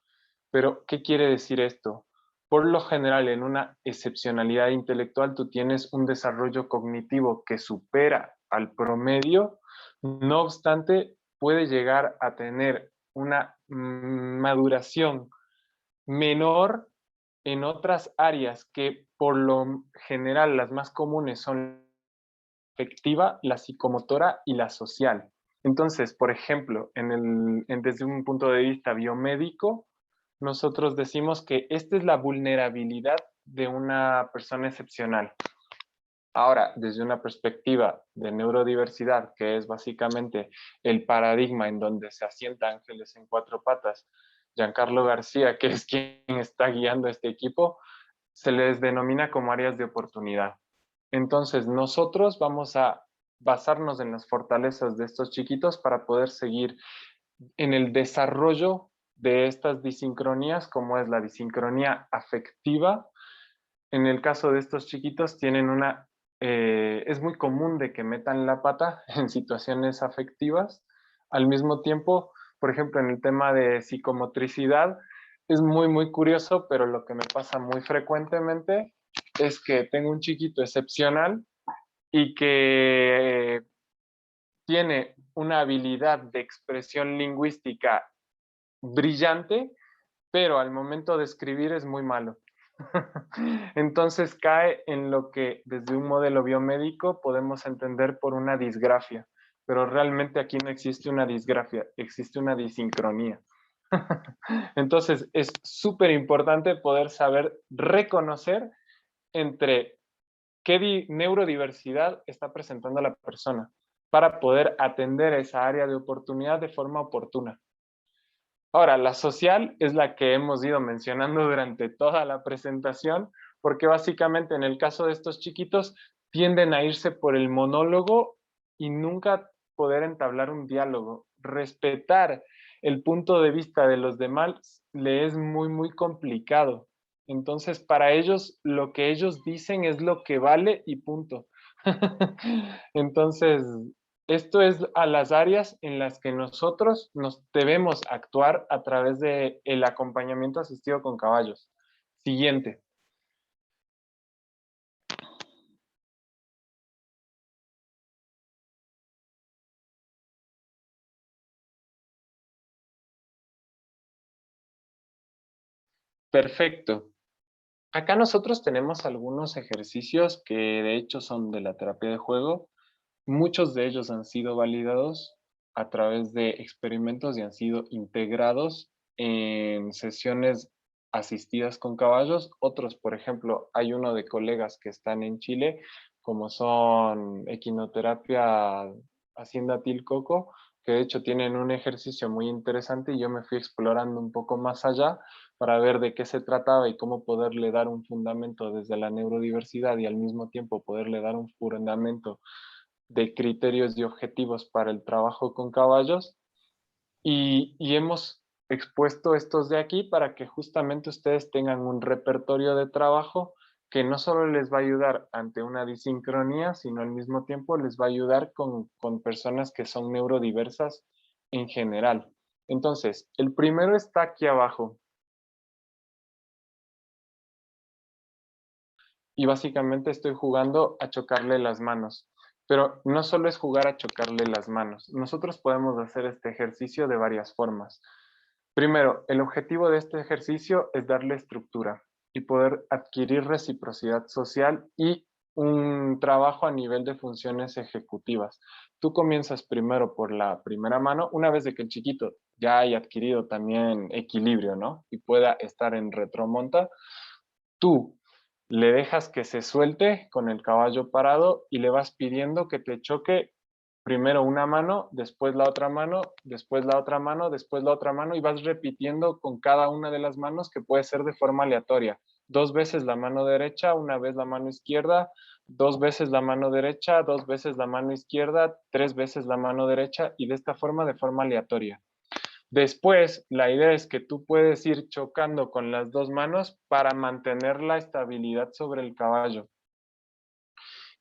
Pero, ¿qué quiere decir esto? Por lo general, en una excepcionalidad intelectual, tú tienes un desarrollo cognitivo que supera al promedio, no obstante, puede llegar a tener una maduración menor en otras áreas que por lo general las más comunes son la afectiva, la psicomotora y la social. Entonces, por ejemplo, desde un punto de vista biomédico, nosotros decimos que esta es la vulnerabilidad de una persona excepcional. Ahora, desde una perspectiva de neurodiversidad, que es básicamente el paradigma en donde se asienta Ángeles en Cuatro Patas, Giancarlo García, que es quien está guiando este equipo, se les denomina como áreas de oportunidad. Entonces, nosotros vamos a basarnos en las fortalezas de estos chiquitos para poder seguir en el desarrollo de estas disincronías, como es la disincronía afectiva. En el caso de estos chiquitos tienen es muy común de que metan la pata en situaciones afectivas. Al mismo tiempo, por ejemplo, en el tema de psicomotricidad, es muy curioso, pero lo que me pasa muy frecuentemente es que tengo un chiquito excepcional y que tiene una habilidad de expresión lingüística brillante, pero al momento de escribir es muy malo. Entonces cae en lo que desde un modelo biomédico podemos entender por una disgrafia, pero realmente aquí no existe una disgrafia, existe una disincronía. Entonces es súper importante poder saber reconocer entre qué neurodiversidad está presentando la persona para poder atender esa área de oportunidad de forma oportuna. Ahora, la social es la que hemos ido mencionando durante toda la presentación, porque básicamente en el caso de estos chiquitos tienden a irse por el monólogo y nunca poder entablar un diálogo. Respetar el punto de vista de los demás le es muy complicado. Entonces, para ellos, lo que ellos dicen es lo que vale y punto. Entonces, esto es a las áreas en las que nosotros nos debemos actuar a través del acompañamiento asistido con caballos. Siguiente. Perfecto. Acá nosotros tenemos algunos ejercicios que de hecho son de la terapia de juego. Muchos de ellos han sido validados a través de experimentos y han sido integrados en sesiones asistidas con caballos. Otros, por ejemplo, hay uno de colegas que están en Chile, como son Equinoterapia Hacienda Tilcoco, que de hecho tienen un ejercicio muy interesante y yo me fui explorando un poco más allá para ver de qué se trataba y cómo poderle dar un fundamento desde la neurodiversidad y al mismo tiempo poderle dar un fundamento de criterios y objetivos para el trabajo con caballos y hemos expuesto estos de aquí para que justamente ustedes tengan un repertorio de trabajo que no solo les va a ayudar ante una disincronía, sino al mismo tiempo les va a ayudar con personas que son neurodiversas en general. Entonces, el primero está aquí abajo. Y básicamente estoy jugando a chocarle las manos. Pero no solo es jugar a chocarle las manos. Nosotros podemos hacer este ejercicio de varias formas. Primero, el objetivo de este ejercicio es darle estructura y poder adquirir reciprocidad social y un trabajo a nivel de funciones ejecutivas. Tú comienzas primero por la primera mano, una vez de que el chiquito ya haya adquirido también equilibrio, ¿no? Y pueda estar en retromonta, tú le dejas que se suelte con el caballo parado y le vas pidiendo que te choque primero una mano, después la otra mano, después la otra mano, después la otra mano y vas repitiendo con cada una de las manos que puede ser de forma aleatoria. 2 veces la mano derecha, una vez la mano izquierda, 2 veces la mano derecha, 2 veces la mano izquierda, 3 veces la mano derecha y de esta forma de forma aleatoria. Después, la idea es que tú puedes ir chocando con las 2 manos para mantener la estabilidad sobre el caballo.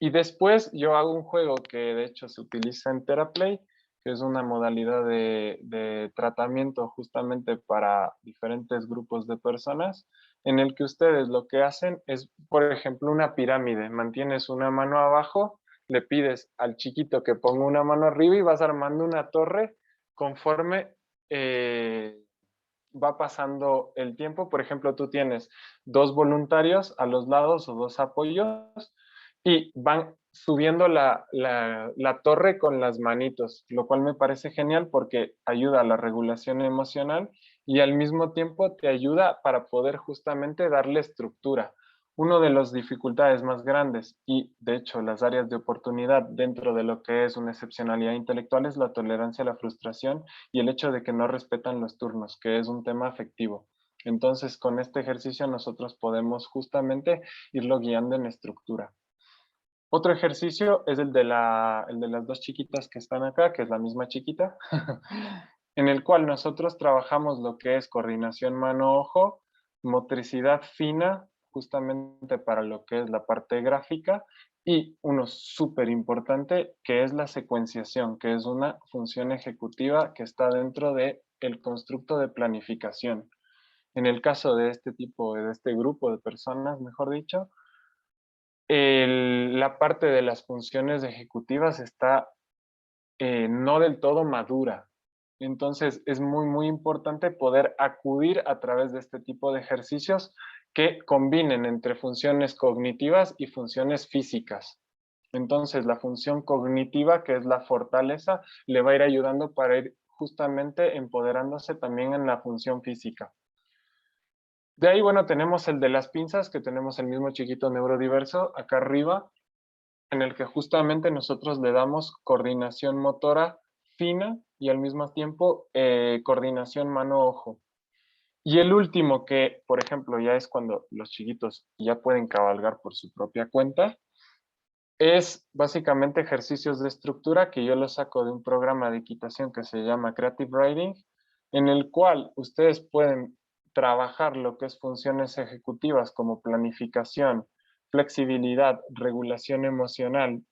Y después yo hago un juego que de hecho se utiliza en TheraPlay, que es una modalidad de tratamiento justamente para diferentes grupos de personas, en el que ustedes lo que hacen es, por ejemplo, una pirámide. Mantienes una mano abajo, le pides al chiquito que ponga una mano arriba y vas armando una torre conforme va pasando el tiempo. Por ejemplo, tú tienes 2 voluntarios a los lados o 2 apoyos y van subiendo la torre con las manitos, lo cual me parece genial porque ayuda a la regulación emocional y al mismo tiempo te ayuda para poder justamente darle estructura. Una de las dificultades más grandes y de hecho las áreas de oportunidad dentro de lo que es una excepcionalidad intelectual es la tolerancia a la frustración y el hecho de que no respetan los turnos, que es un tema afectivo. Entonces, con este ejercicio nosotros podemos justamente irlo guiando en estructura. Otro ejercicio es el de las 2 chiquitas que están acá, que es la misma chiquita, en el cual nosotros trabajamos lo que es coordinación mano-ojo, motricidad fina, justamente para lo que es la parte gráfica, y uno súper importante, que es la secuenciación, que es una función ejecutiva que está dentro del constructo de planificación. En el caso de este grupo de personas, mejor dicho, la parte de las funciones ejecutivas está no del todo madura. Entonces es muy, muy importante poder acudir a través de este tipo de ejercicios que combinen entre funciones cognitivas y funciones físicas. Entonces la función cognitiva, que es la fortaleza, le va a ir ayudando para ir justamente empoderándose también en la función física. De ahí, bueno, tenemos el de las pinzas, que tenemos el mismo chiquito neurodiverso acá arriba, en el que justamente nosotros le damos coordinación motora fina y al mismo tiempo coordinación mano-ojo. Y el último que, por ejemplo, ya es cuando los chiquitos ya pueden cabalgar por su propia cuenta, es básicamente ejercicios de estructura que yo los saco de un programa de equitación que se llama Creative Riding, en el cual ustedes pueden trabajar lo que es funciones ejecutivas como planificación, flexibilidad, regulación emocional,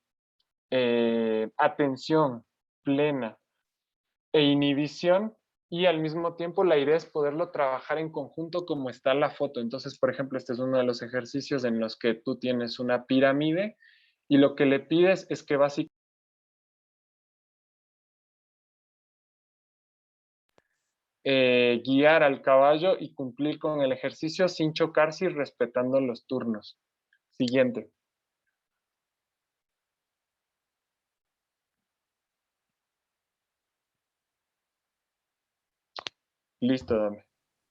atención plena e inhibición, y al mismo tiempo la idea es poderlo trabajar en conjunto como está la foto. Entonces, por ejemplo, este es uno de los ejercicios en los que tú tienes una pirámide y lo que le pides es que básicamente guiar al caballo y cumplir con el ejercicio sin chocarse y respetando los turnos. Siguiente. Listo, dame.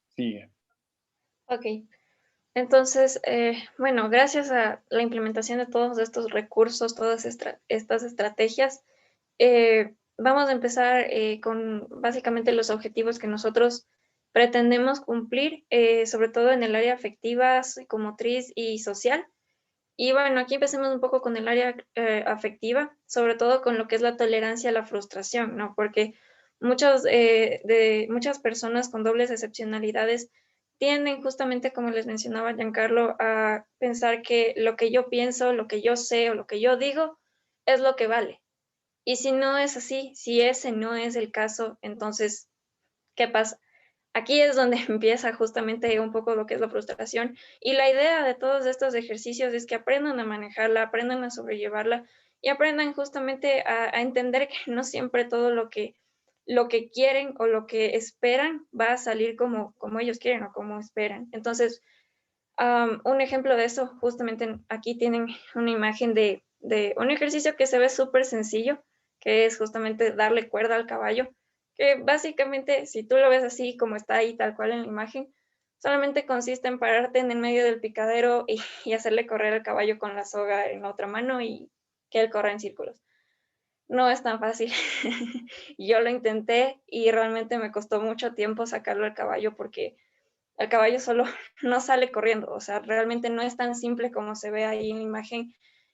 Sigue. Ok, entonces, bueno, gracias a la implementación de todos estos recursos, todas estas estrategias, vamos a empezar con básicamente los objetivos que nosotros pretendemos cumplir, sobre todo en el área afectiva, psicomotriz y social. Y bueno, aquí empecemos un poco con el área afectiva, sobre todo con lo que es la tolerancia a la frustración, ¿no? Porque muchas personas con dobles excepcionalidades tienden justamente, como les mencionaba Giancarlo, a pensar que lo que yo pienso, lo que yo sé o lo que yo digo es lo que vale. Y si no es así, si ese no es el caso, entonces, ¿qué pasa? Aquí es donde empieza justamente un poco lo que es la frustración. Y la idea de todos estos ejercicios es que aprendan a manejarla, aprendan a sobrellevarla y aprendan justamente a entender que no siempre todo lo que quieren o lo que esperan va a salir como ellos quieren o como esperan. Entonces, un ejemplo de eso, justamente aquí tienen una imagen de un ejercicio que se ve súper sencillo, que es justamente darle cuerda al caballo, que básicamente, si tú lo ves así como está ahí tal cual en la imagen, solamente consiste en pararte en el medio del picadero y hacerle correr al caballo con la soga en la otra mano y que él corra en círculos. No es tan fácil. Yo lo intenté y realmente me costó mucho tiempo sacarlo al caballo porque el caballo solo no sale corriendo, o sea, realmente no es tan simple como se ve ahí en la imagen.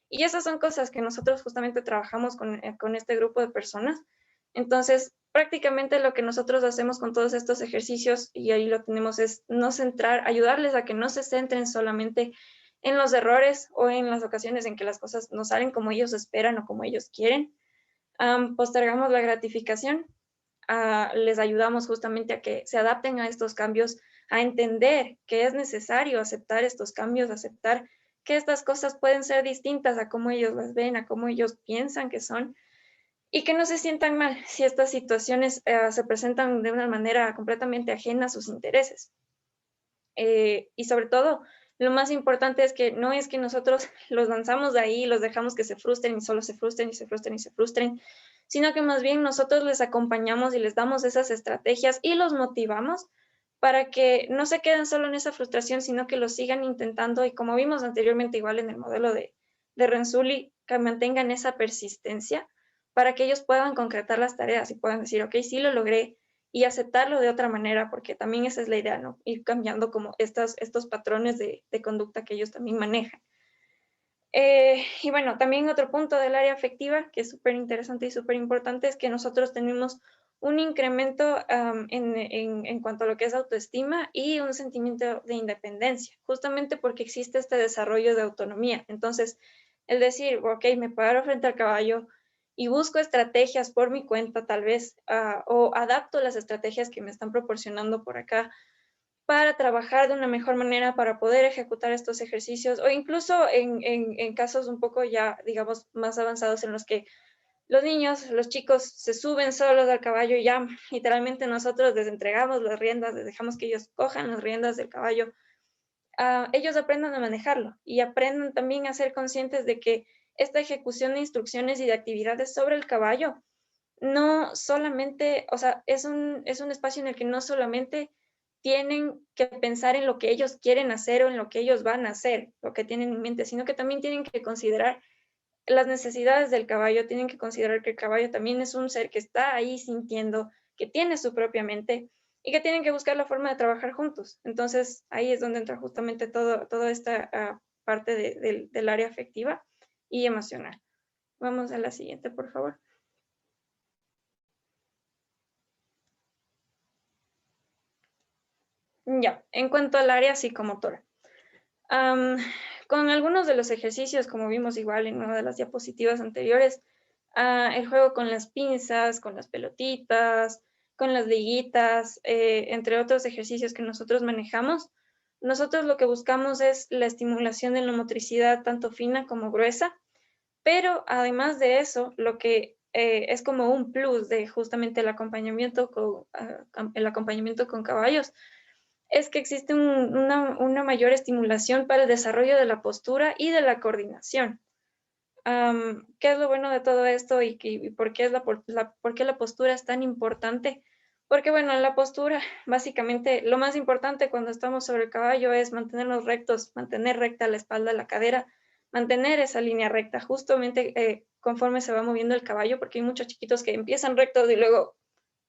Y esas son cosas que nosotros justamente trabajamos con este grupo de personas. Entonces, prácticamente lo que nosotros hacemos con todos estos ejercicios, y ahí lo tenemos, es no centrar, ayudarles a que no se centren solamente en los errores o en las ocasiones en que las cosas no salen como ellos esperan o como ellos quieren. Postergamos la gratificación, les ayudamos justamente a que se adapten a estos cambios, a entender que es necesario aceptar estos cambios, aceptar que estas cosas pueden ser distintas a cómo ellos las ven, a cómo ellos piensan que son. y que no se sientan mal si estas situaciones se presentan de una manera completamente ajena a sus intereses. Y sobre todo, lo más importante es que no es que nosotros los lanzamos de ahí, los dejamos que se frustren y solo se frustren y se frustren y se frustren, sino que más bien nosotros les acompañamos y les damos esas estrategias y los motivamos para que no se queden solo en esa frustración, sino que lo sigan intentando y como vimos anteriormente igual en el modelo de Renzulli, que mantengan esa persistencia para que ellos puedan concretar las tareas y puedan decir, ok, sí lo logré, y aceptarlo de otra manera, porque también esa es la idea, ¿no? Ir cambiando como estos patrones de conducta que ellos también manejan. Y bueno, también otro punto del área afectiva, que es súper interesante y súper importante, es que nosotros tenemos un incremento en cuanto a lo que es autoestima y un sentimiento de independencia, justamente porque existe este desarrollo de autonomía. Entonces, el decir, ok, me paro frente al caballo y busco estrategias por mi cuenta, tal vez, o adapto las estrategias que me están proporcionando por acá para trabajar de una mejor manera, para poder ejecutar estos ejercicios, o incluso en casos un poco ya, digamos, más avanzados en los que los niños, los chicos se suben solos al caballo y ya literalmente nosotros les entregamos las riendas, les dejamos que ellos cojan las riendas del caballo, ellos aprendan a manejarlo y aprendan también a ser conscientes de que esta ejecución de instrucciones y de actividades sobre el caballo no solamente, o sea, es un espacio en el que no solamente tienen que pensar en lo que ellos quieren hacer o en lo que ellos van a hacer, lo que tienen en mente, sino que también tienen que considerar las necesidades del caballo, tienen que considerar que el caballo también es un ser que está ahí sintiendo, que tiene su propia mente y que tienen que buscar la forma de trabajar juntos. Entonces, ahí es donde entra justamente toda esta parte del área afectiva y emocional. Vamos a la siguiente, por favor. Ya, en cuanto al área psicomotora. Con algunos de los ejercicios, como vimos igual en una de las diapositivas anteriores, el juego con las pinzas, con las pelotitas, con las liguitas, entre otros ejercicios que nosotros manejamos, nosotros lo que buscamos es la estimulación de la motricidad tanto fina como gruesa, pero además de eso, lo que es como un plus de justamente el acompañamiento con caballos, es que existe una mayor estimulación para el desarrollo de la postura y de la coordinación. ¿Qué es lo bueno de todo esto y por qué la postura es tan importante? Porque, bueno, la postura, básicamente, lo más importante cuando estamos sobre el caballo es mantenernos rectos, mantener recta la espalda, la cadera, mantener esa línea recta, justamente conforme se va moviendo el caballo, porque hay muchos chiquitos que empiezan rectos y luego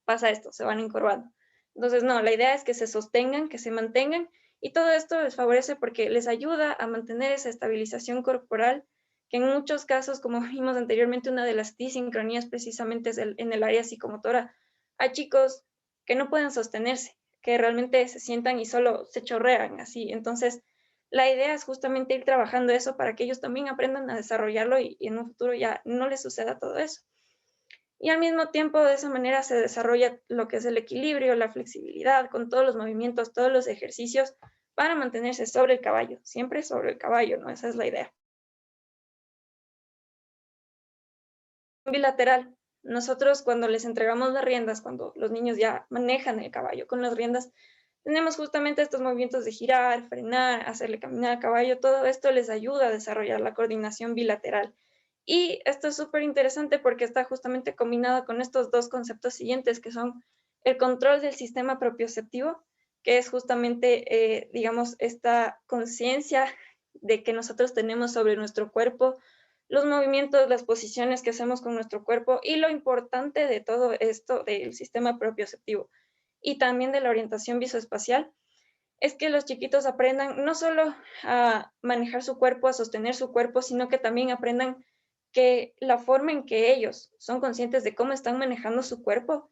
pasa esto, se van encorvando. Entonces, no, la idea es que se sostengan, que se mantengan, y todo esto les favorece porque les ayuda a mantener esa estabilización corporal, que en muchos casos, como vimos anteriormente, una de las disincronías precisamente es en el área psicomotora. Hay chicos que no pueden sostenerse, que realmente se sientan y solo se chorrean así. Entonces, la idea es justamente ir trabajando eso para que ellos también aprendan a desarrollarlo y en un futuro ya no les suceda todo eso. Y al mismo tiempo, de esa manera se desarrolla lo que es el equilibrio, la flexibilidad, con todos los movimientos, todos los ejercicios para mantenerse sobre el caballo, siempre sobre el caballo, ¿no? Esa es la idea. Bilateral. Nosotros cuando les entregamos las riendas, cuando los niños ya manejan el caballo con las riendas, tenemos justamente estos movimientos de girar, frenar, hacerle caminar al caballo, todo esto les ayuda a desarrollar la coordinación bilateral. Y esto es súper interesante porque está justamente combinado con estos dos conceptos siguientes, que son el control del sistema propioceptivo, que es justamente, digamos, esta conciencia de que nosotros tenemos sobre nuestro cuerpo, los movimientos, las posiciones que hacemos con nuestro cuerpo y lo importante de todo esto del sistema propioceptivo y también de la orientación visoespacial es que los chiquitos aprendan no solo a manejar su cuerpo, a sostener su cuerpo, sino que también aprendan que la forma en que ellos son conscientes de cómo están manejando su cuerpo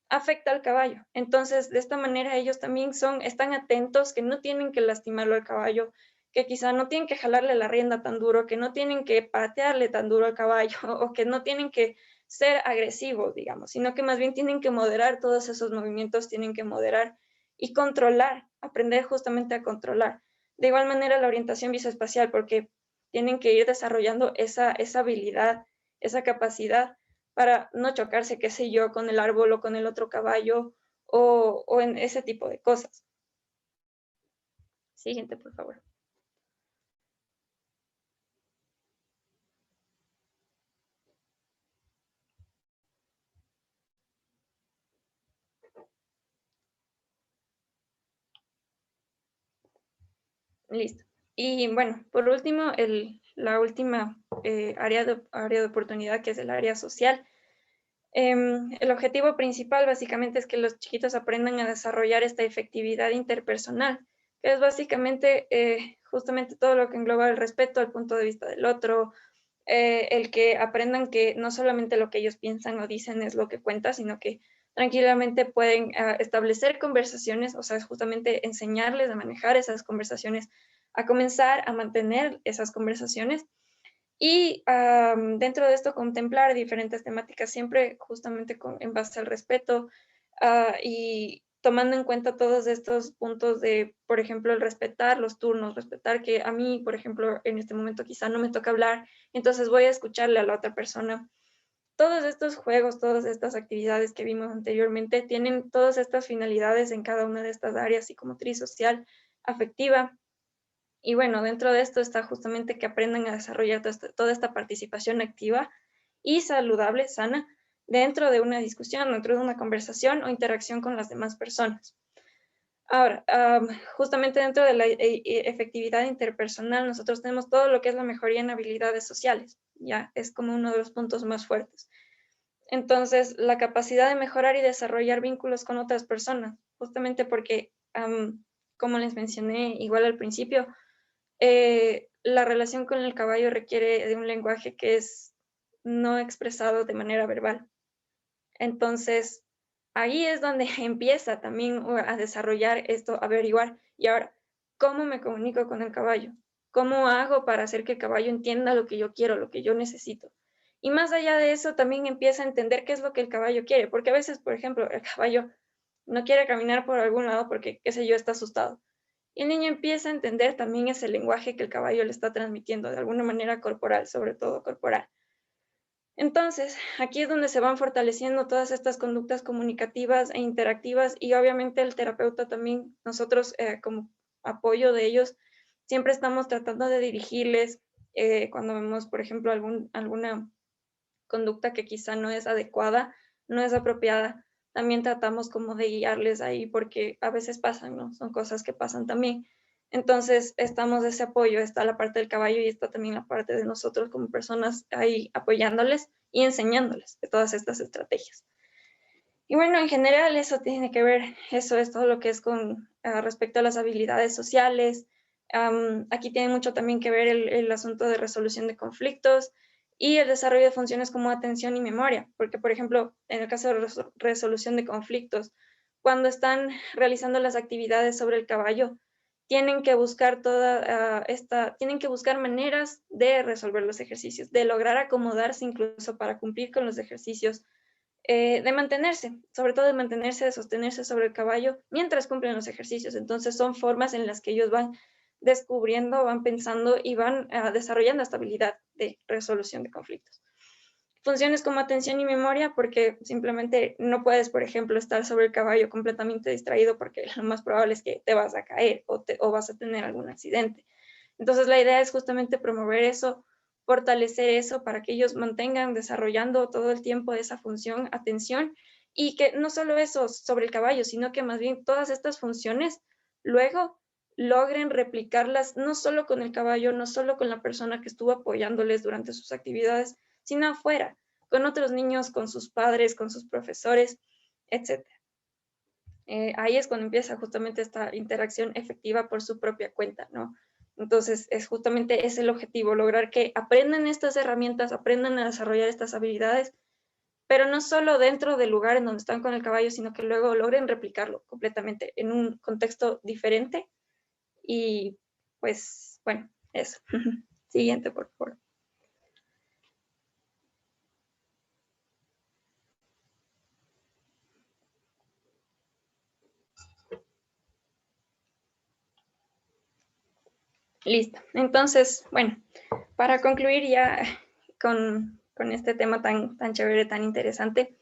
afecta al caballo. Entonces, de esta manera ellos también están atentos, que no tienen que lastimarlo al caballo, que quizá no tienen que jalarle la rienda tan duro, que no tienen que patearle tan duro al caballo o que no tienen que ser agresivos, digamos, sino que más bien tienen que moderar todos esos movimientos, tienen que moderar y controlar, aprender justamente a controlar. De igual manera la orientación visoespacial, porque tienen que ir desarrollando esa habilidad, esa capacidad para no chocarse, qué sé yo, con el árbol o con el otro caballo o en ese tipo de cosas. Siguiente, por favor. Listo. Y bueno, por último, la última área de oportunidad, que es el área social. El objetivo principal básicamente es que los chiquitos aprendan a desarrollar esta efectividad interpersonal, que es básicamente justamente todo lo que engloba el respeto al punto de vista del otro, el que aprendan que no solamente lo que ellos piensan o dicen es lo que cuenta, sino que tranquilamente pueden establecer conversaciones, o sea, justamente enseñarles a manejar esas conversaciones, a comenzar a mantener esas conversaciones y dentro de esto contemplar diferentes temáticas, siempre justamente en base al respeto y tomando en cuenta todos estos puntos de, por ejemplo, el respetar los turnos, respetar que a mí, por ejemplo, en este momento quizá no me toca hablar, entonces voy a escucharle a la otra persona. Todos estos juegos, todas estas actividades que vimos anteriormente tienen todas estas finalidades en cada una de estas áreas: psicomotriz, social, afectiva. Y bueno, dentro de esto está justamente que aprendan a desarrollar toda esta participación activa y saludable, sana, dentro de una discusión, dentro de una conversación o interacción con las demás personas. Ahora, justamente dentro de la efectividad interpersonal, nosotros tenemos todo lo que es la mejoría en habilidades sociales, ya es como uno de los puntos más fuertes. Entonces, la capacidad de mejorar y desarrollar vínculos con otras personas, justamente porque, como les mencioné igual al principio, la relación con el caballo requiere de un lenguaje que es no expresado de manera verbal. Entonces, ahí es donde empieza también a desarrollar esto, averiguar, y ahora, ¿cómo me comunico con el caballo? ¿Cómo hago para hacer que el caballo entienda lo que yo quiero, lo que yo necesito? Y más allá de eso, también empieza a entender qué es lo que el caballo quiere, porque a veces, por ejemplo, el caballo no quiere caminar por algún lado porque, qué sé yo, está asustado. Y el niño empieza a entender también ese lenguaje que el caballo le está transmitiendo, de alguna manera corporal, sobre todo corporal. Entonces, aquí es donde se van fortaleciendo todas estas conductas comunicativas e interactivas y obviamente el terapeuta también, nosotros como apoyo de ellos, siempre estamos tratando de dirigirles cuando vemos, por ejemplo, alguna conducta que quizá no es adecuada, no es apropiada. También tratamos como de guiarles ahí porque a veces pasan, ¿no? Son cosas que pasan también. Entonces, estamos de ese apoyo, está la parte del caballo y está también la parte de nosotros como personas ahí apoyándoles y enseñándoles de todas estas estrategias. Y bueno, en general eso tiene que ver, eso es todo lo que es con respecto a las habilidades sociales. Aquí tiene mucho también que ver el asunto de resolución de conflictos y el desarrollo de funciones como atención y memoria, porque por ejemplo, en el caso de resolución de conflictos, cuando están realizando las actividades sobre el caballo, tienen que buscar tienen que buscar maneras de resolver los ejercicios, de lograr acomodarse incluso para cumplir con los ejercicios, de mantenerse, sobre todo de mantenerse, de sostenerse sobre el caballo mientras cumplen los ejercicios. Entonces son formas en las que ellos van descubriendo, van pensando y van desarrollando esta habilidad de resolución de conflictos. Funciones como atención y memoria, porque simplemente no puedes, por ejemplo, estar sobre el caballo completamente distraído porque lo más probable es que te vas a caer o vas a tener algún accidente. Entonces la idea es justamente promover eso, fortalecer eso para que ellos mantengan desarrollando todo el tiempo esa función, atención, y que no solo eso sobre el caballo, sino que más bien todas estas funciones luego logren replicarlas no solo con el caballo, no solo con la persona que estuvo apoyándoles durante sus actividades, sino afuera, con otros niños, con sus padres, con sus profesores, etc. Ahí es cuando empieza justamente esta interacción efectiva por su propia cuenta, ¿no? Entonces, es justamente ese el objetivo, lograr que aprendan estas herramientas, aprendan a desarrollar estas habilidades, pero no solo dentro del lugar en donde están con el caballo, sino que luego logren replicarlo completamente en un contexto diferente. Y pues, bueno, eso. Siguiente, por favor. Listo. Entonces, bueno, para concluir ya con con este tema tan chévere, tan interesante.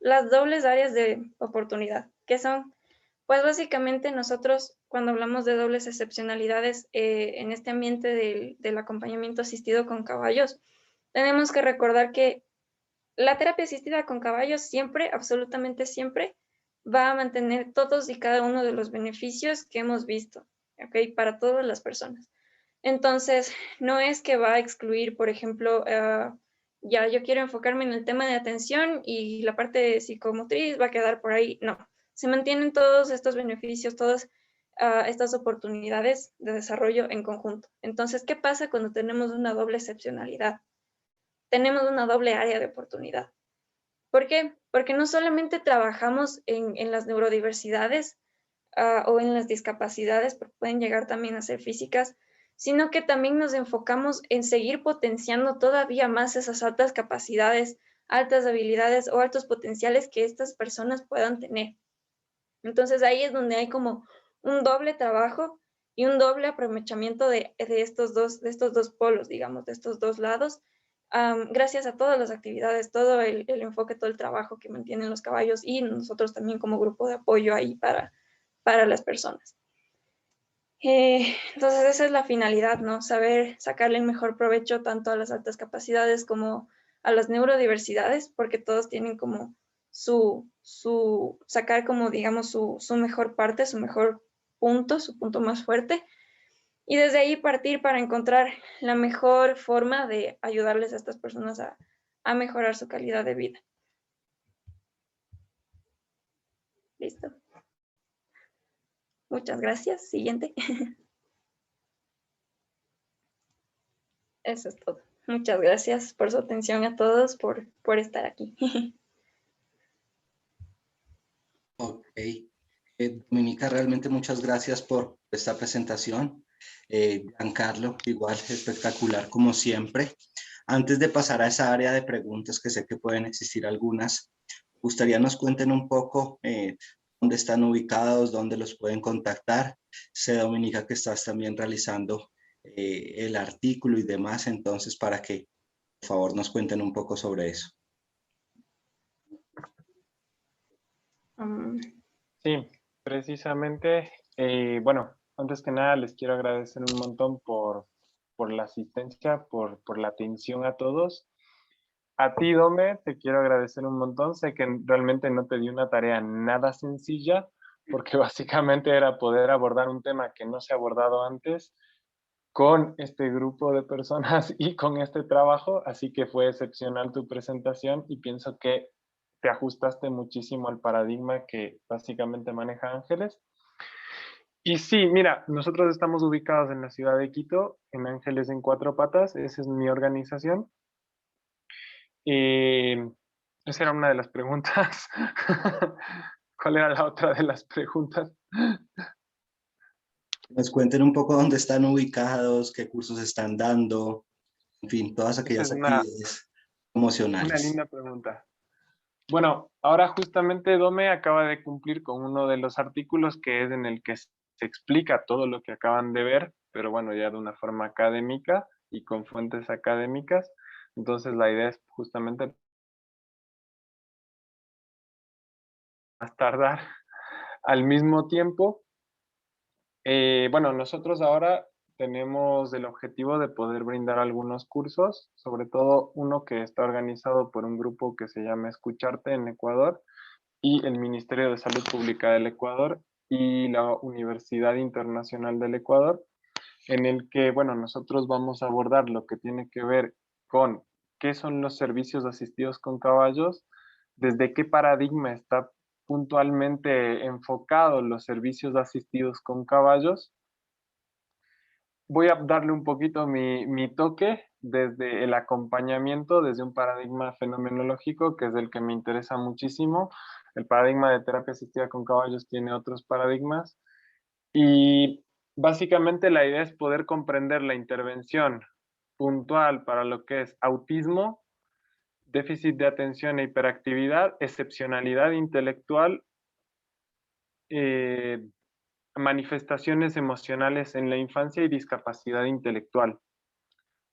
Las dobles áreas de oportunidad, ¿qué son? Pues básicamente nosotros cuando hablamos de dobles excepcionalidades en este ambiente del acompañamiento asistido con caballos, tenemos que recordar que la terapia asistida con caballos siempre, absolutamente siempre, va a mantener todos y cada uno de los beneficios que hemos visto, ¿ok? Para todas las personas. Entonces, no es que va a excluir, por ejemplo, ya yo quiero enfocarme en el tema de atención y la parte psicomotriz va a quedar por ahí. No, se mantienen todos estos beneficios, todas estas oportunidades de desarrollo en conjunto. Entonces, ¿qué pasa cuando tenemos una doble excepcionalidad? Tenemos una doble área de oportunidad. ¿Por qué? Porque no solamente trabajamos en las neurodiversidades o en las discapacidades, porque pueden llegar también a ser físicas, sino que también nos enfocamos en seguir potenciando todavía más esas altas capacidades, altas habilidades o altos potenciales que estas personas puedan tener. Entonces ahí es donde hay como un doble trabajo y un doble aprovechamiento de estos dos polos, digamos, de estos dos lados, gracias a todas las actividades, todo el enfoque, todo el trabajo que mantienen los caballos y nosotros también como grupo de apoyo ahí para las personas. Entonces esa es la finalidad, ¿no? Saber sacarle el mejor provecho tanto a las altas capacidades como a las neurodiversidades, porque todos tienen como sacar como, digamos, su mejor parte, su mejor punto, su punto más fuerte, y desde ahí partir para encontrar la mejor forma de ayudarles a estas personas a mejorar su calidad de vida. Listo. Muchas gracias. Siguiente. Eso es todo. Muchas gracias por su atención a todos, por estar aquí. Ok. Dominica, realmente muchas gracias por esta presentación. Giancarlo, igual espectacular como siempre. Antes de pasar a esa área de preguntas, que sé que pueden existir algunas, me gustaría nos cuenten un poco dónde están ubicados, dónde los pueden contactar. Sé, Dominica, que estás también realizando el artículo y demás, entonces para que por favor nos cuenten un poco sobre eso. Sí, precisamente, bueno, antes que nada les quiero agradecer un montón por la asistencia, por la atención a todos. A ti, Dome, te quiero agradecer un montón. Sé que realmente no te di una tarea nada sencilla, porque básicamente era poder abordar un tema que no se ha abordado antes con este grupo de personas y con este trabajo, así que fue excepcional tu presentación y pienso que te ajustaste muchísimo al paradigma que básicamente maneja Ángeles. Y sí, mira, nosotros estamos ubicados en la ciudad de Quito, en Ángeles en Cuatro Patas, esa es mi organización. Esa era una de las preguntas. ¿Cuál era la otra de las preguntas? Nos cuenten un poco dónde están ubicados, qué cursos están dando, en fin, todas Esa aquellas es actividades una promocionales. linda pregunta. Bueno, ahora justamente Dome acaba de cumplir con uno de los artículos que es en el que se explica todo lo que acaban de ver, pero bueno, ya de una forma académica y con fuentes académicas. Entonces la idea es justamente más tardar al mismo tiempo. Bueno, nosotros ahora tenemos el objetivo de poder brindar algunos cursos, sobre todo uno que está organizado por un grupo que se llama Escucharte en Ecuador y el Ministerio de Salud Pública del Ecuador y la Universidad Internacional del Ecuador, en el que, bueno, nosotros vamos a abordar lo que tiene que ver con qué son los servicios asistidos con caballos, desde qué paradigma está puntualmente enfocado los servicios asistidos con caballos. Voy a darle un poquito mi toque desde el acompañamiento, desde un paradigma fenomenológico, que es el que me interesa muchísimo. El paradigma de terapia asistida con caballos tiene otros paradigmas. Y básicamente la idea es poder comprender la intervención puntual para lo que es autismo, déficit de atención e hiperactividad, excepcionalidad intelectual, manifestaciones emocionales en la infancia y discapacidad intelectual.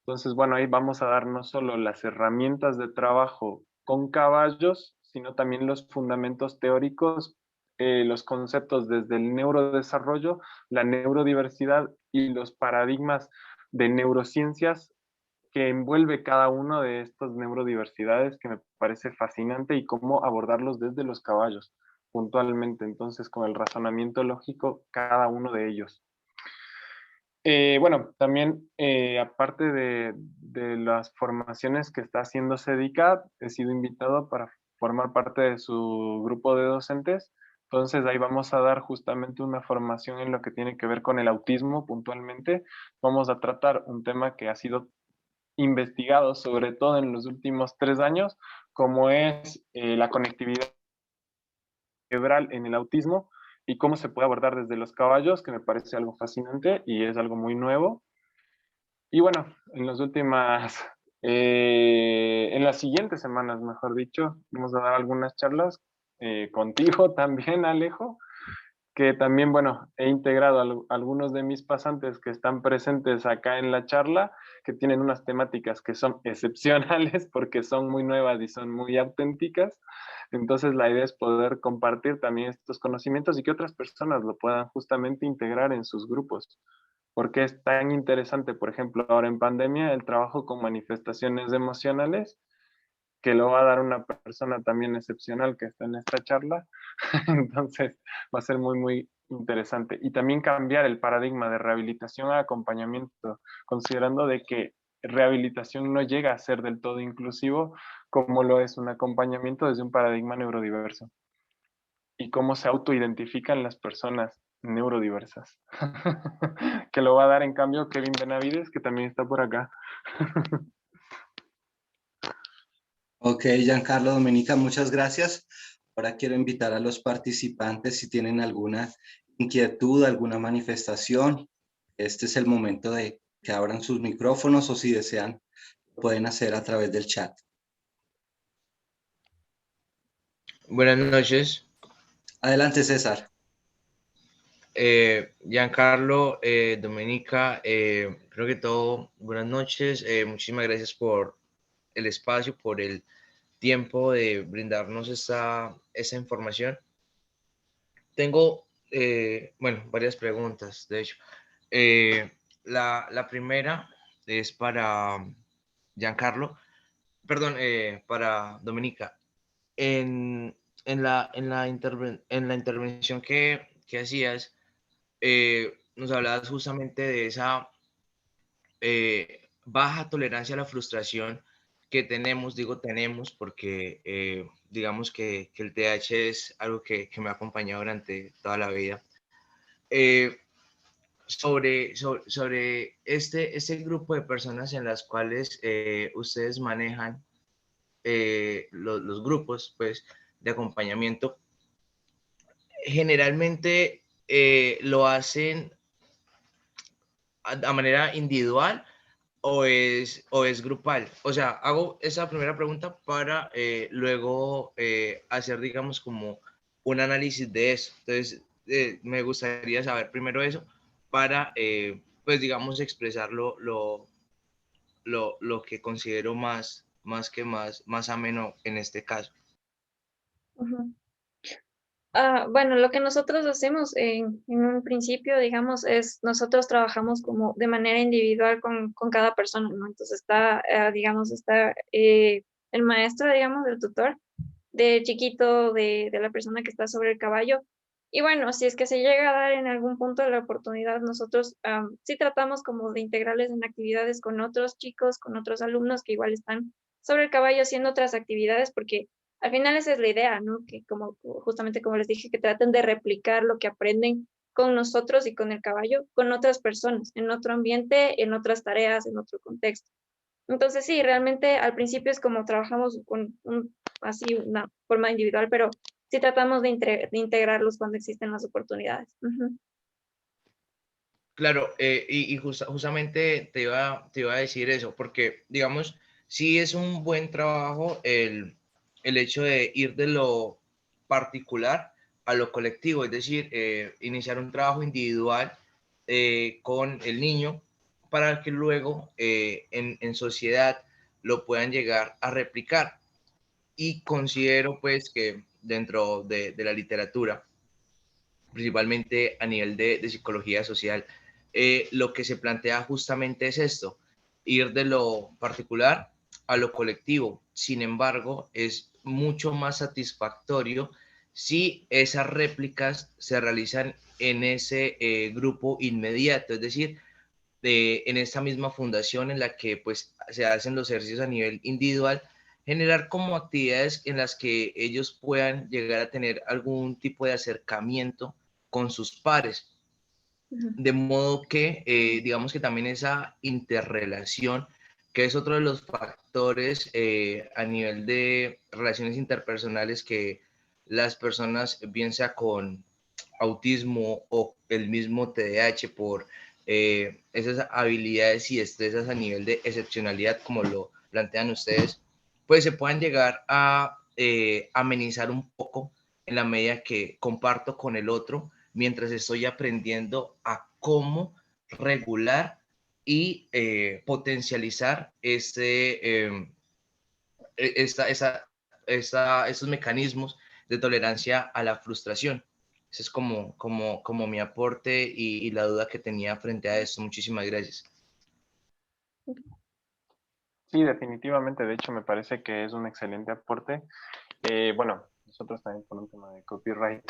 Entonces, bueno, ahí vamos a dar no solo las herramientas de trabajo con caballos, sino también los fundamentos teóricos, los conceptos desde el neurodesarrollo, la neurodiversidad y los paradigmas de neurociencias que envuelve cada uno de estas neurodiversidades, que me parece fascinante, y cómo abordarlos desde los caballos puntualmente, entonces con el razonamiento lógico cada uno de ellos. Bueno, también aparte de las formaciones que está haciendo CEDICAD, he sido invitado para formar parte de su grupo de docentes. Entonces ahí vamos a dar justamente una formación en lo que tiene que ver con el autismo puntualmente. Vamos a tratar un tema que ha sido investigado sobre todo en los últimos 3 años, como es la conectividad cerebral en el autismo y cómo se puede abordar desde los caballos, que me parece algo fascinante y es algo muy nuevo. Y bueno, en las siguientes semanas, mejor dicho, vamos a dar algunas charlas contigo también, Alejo, que también, bueno, he integrado a algunos de mis pasantes que están presentes acá en la charla, que tienen unas temáticas que son excepcionales porque son muy nuevas y son muy auténticas. Entonces, la idea es poder compartir también estos conocimientos y que otras personas lo puedan justamente integrar en sus grupos. Porque es tan interesante, por ejemplo, ahora en pandemia, el trabajo con manifestaciones emocionales, que lo va a dar una persona también excepcional que está en esta charla. Entonces, va a ser muy, muy interesante. Y también cambiar el paradigma de rehabilitación a acompañamiento, considerando de que rehabilitación no llega a ser del todo inclusivo como lo es un acompañamiento desde un paradigma neurodiverso. Y cómo se autoidentifican las personas neurodiversas. Que lo va a dar en cambio Kevin Benavides, que también está por acá. Ok, Giancarlo, Domenica, muchas gracias. Ahora quiero invitar a los participantes si tienen alguna inquietud, alguna manifestación. Este es el momento de que abran sus micrófonos o si desean, lo pueden hacer a través del chat. Buenas noches, Adelante, César. Giancarlo, Domenica, creo que todo, buenas noches, muchísimas gracias por el espacio, por el tiempo de brindarnos esta información. Tengo, bueno, varias preguntas, de hecho. La primera es para Giancarlo, perdón, para Domenica. En la intervención que hacías, nos hablabas justamente de esa baja tolerancia a la frustración que tenemos, digo tenemos, porque digamos que el TH es algo que me ha acompañado durante toda la vida. Sobre este grupo de personas en las cuales ustedes manejan los grupos pues, de acompañamiento, generalmente lo hacen a manera individual o es grupal. O sea, hago esa primera pregunta para luego hacer, digamos, como un análisis de eso. Entonces, me gustaría saber primero eso para, pues, digamos, expresar lo que considero más ameno en este caso. Ujú. Bueno, lo que nosotros hacemos en un principio, digamos, es nosotros trabajamos como de manera individual con cada persona, ¿no? Entonces está, digamos, está el maestro, digamos, el tutor de chiquito de la persona que está sobre el caballo. Y bueno, si es que se llega a dar en algún punto de la oportunidad, nosotros sí tratamos como de integrarles en actividades con otros chicos, con otros alumnos que igual están sobre el caballo haciendo otras actividades, porque al final esa es la idea, ¿no? Que como justamente como les dije, que traten de replicar lo que aprenden con nosotros y con el caballo, con otras personas, en otro ambiente, en otras tareas, en otro contexto. Entonces sí, realmente al principio es como trabajamos con así una forma individual, pero sí tratamos de integrarlos cuando existen las oportunidades. Uh-huh. Claro, justamente te iba a decir eso, porque, digamos, sí es un buen trabajo el hecho de ir de lo particular a lo colectivo, es decir, iniciar un trabajo individual con el niño para que luego en sociedad lo puedan llegar a replicar. Y considero pues que dentro de la literatura, principalmente a nivel de psicología social, lo que se plantea justamente es esto, ir de lo particular a lo colectivo. Sin embargo, es mucho más satisfactorio si esas réplicas se realizan en ese grupo inmediato, es decir, en esta misma fundación en la que pues se hacen los ejercicios a nivel individual, generar como actividades en las que ellos puedan llegar a tener algún tipo de acercamiento con sus pares, de modo que digamos que también esa interrelación, que es otro de los factores a nivel de relaciones interpersonales que las personas, bien sea con autismo o el mismo TDAH, por esas habilidades y destrezas a nivel de excepcionalidad, como lo plantean ustedes, pues se puedan llegar a amenizar un poco en la medida que comparto con el otro, mientras estoy aprendiendo a cómo regular y potencializar estos mecanismos de tolerancia a la frustración. Ese es como mi aporte y la duda que tenía frente a esto. Muchísimas gracias. Sí, definitivamente. De hecho, me parece que es un excelente aporte. Bueno, nosotros también por un tema de copyright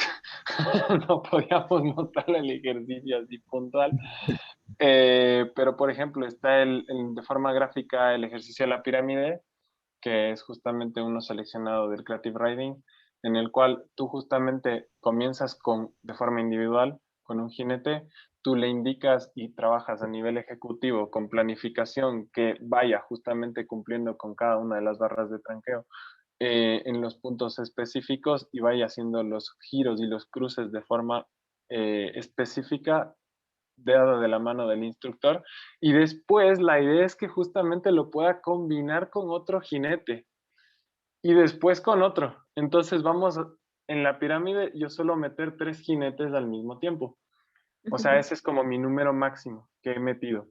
no podíamos mostrar el ejercicio así puntual. Pero, por ejemplo, está de forma gráfica el ejercicio de la pirámide, que es justamente uno seleccionado del Creative Writing, en el cual tú justamente comienzas de forma individual con un jinete, tú le indicas y trabajas a nivel ejecutivo con planificación que vaya justamente cumpliendo con cada una de las barras de tranqueo en los puntos específicos y vaya haciendo los giros y los cruces de forma específica dado de la mano del instructor, y después la idea es que justamente lo pueda combinar con otro jinete y después con otro. Entonces en la pirámide yo suelo meter 3 jinetes al mismo tiempo. O sea, ese es como mi número máximo que he metido.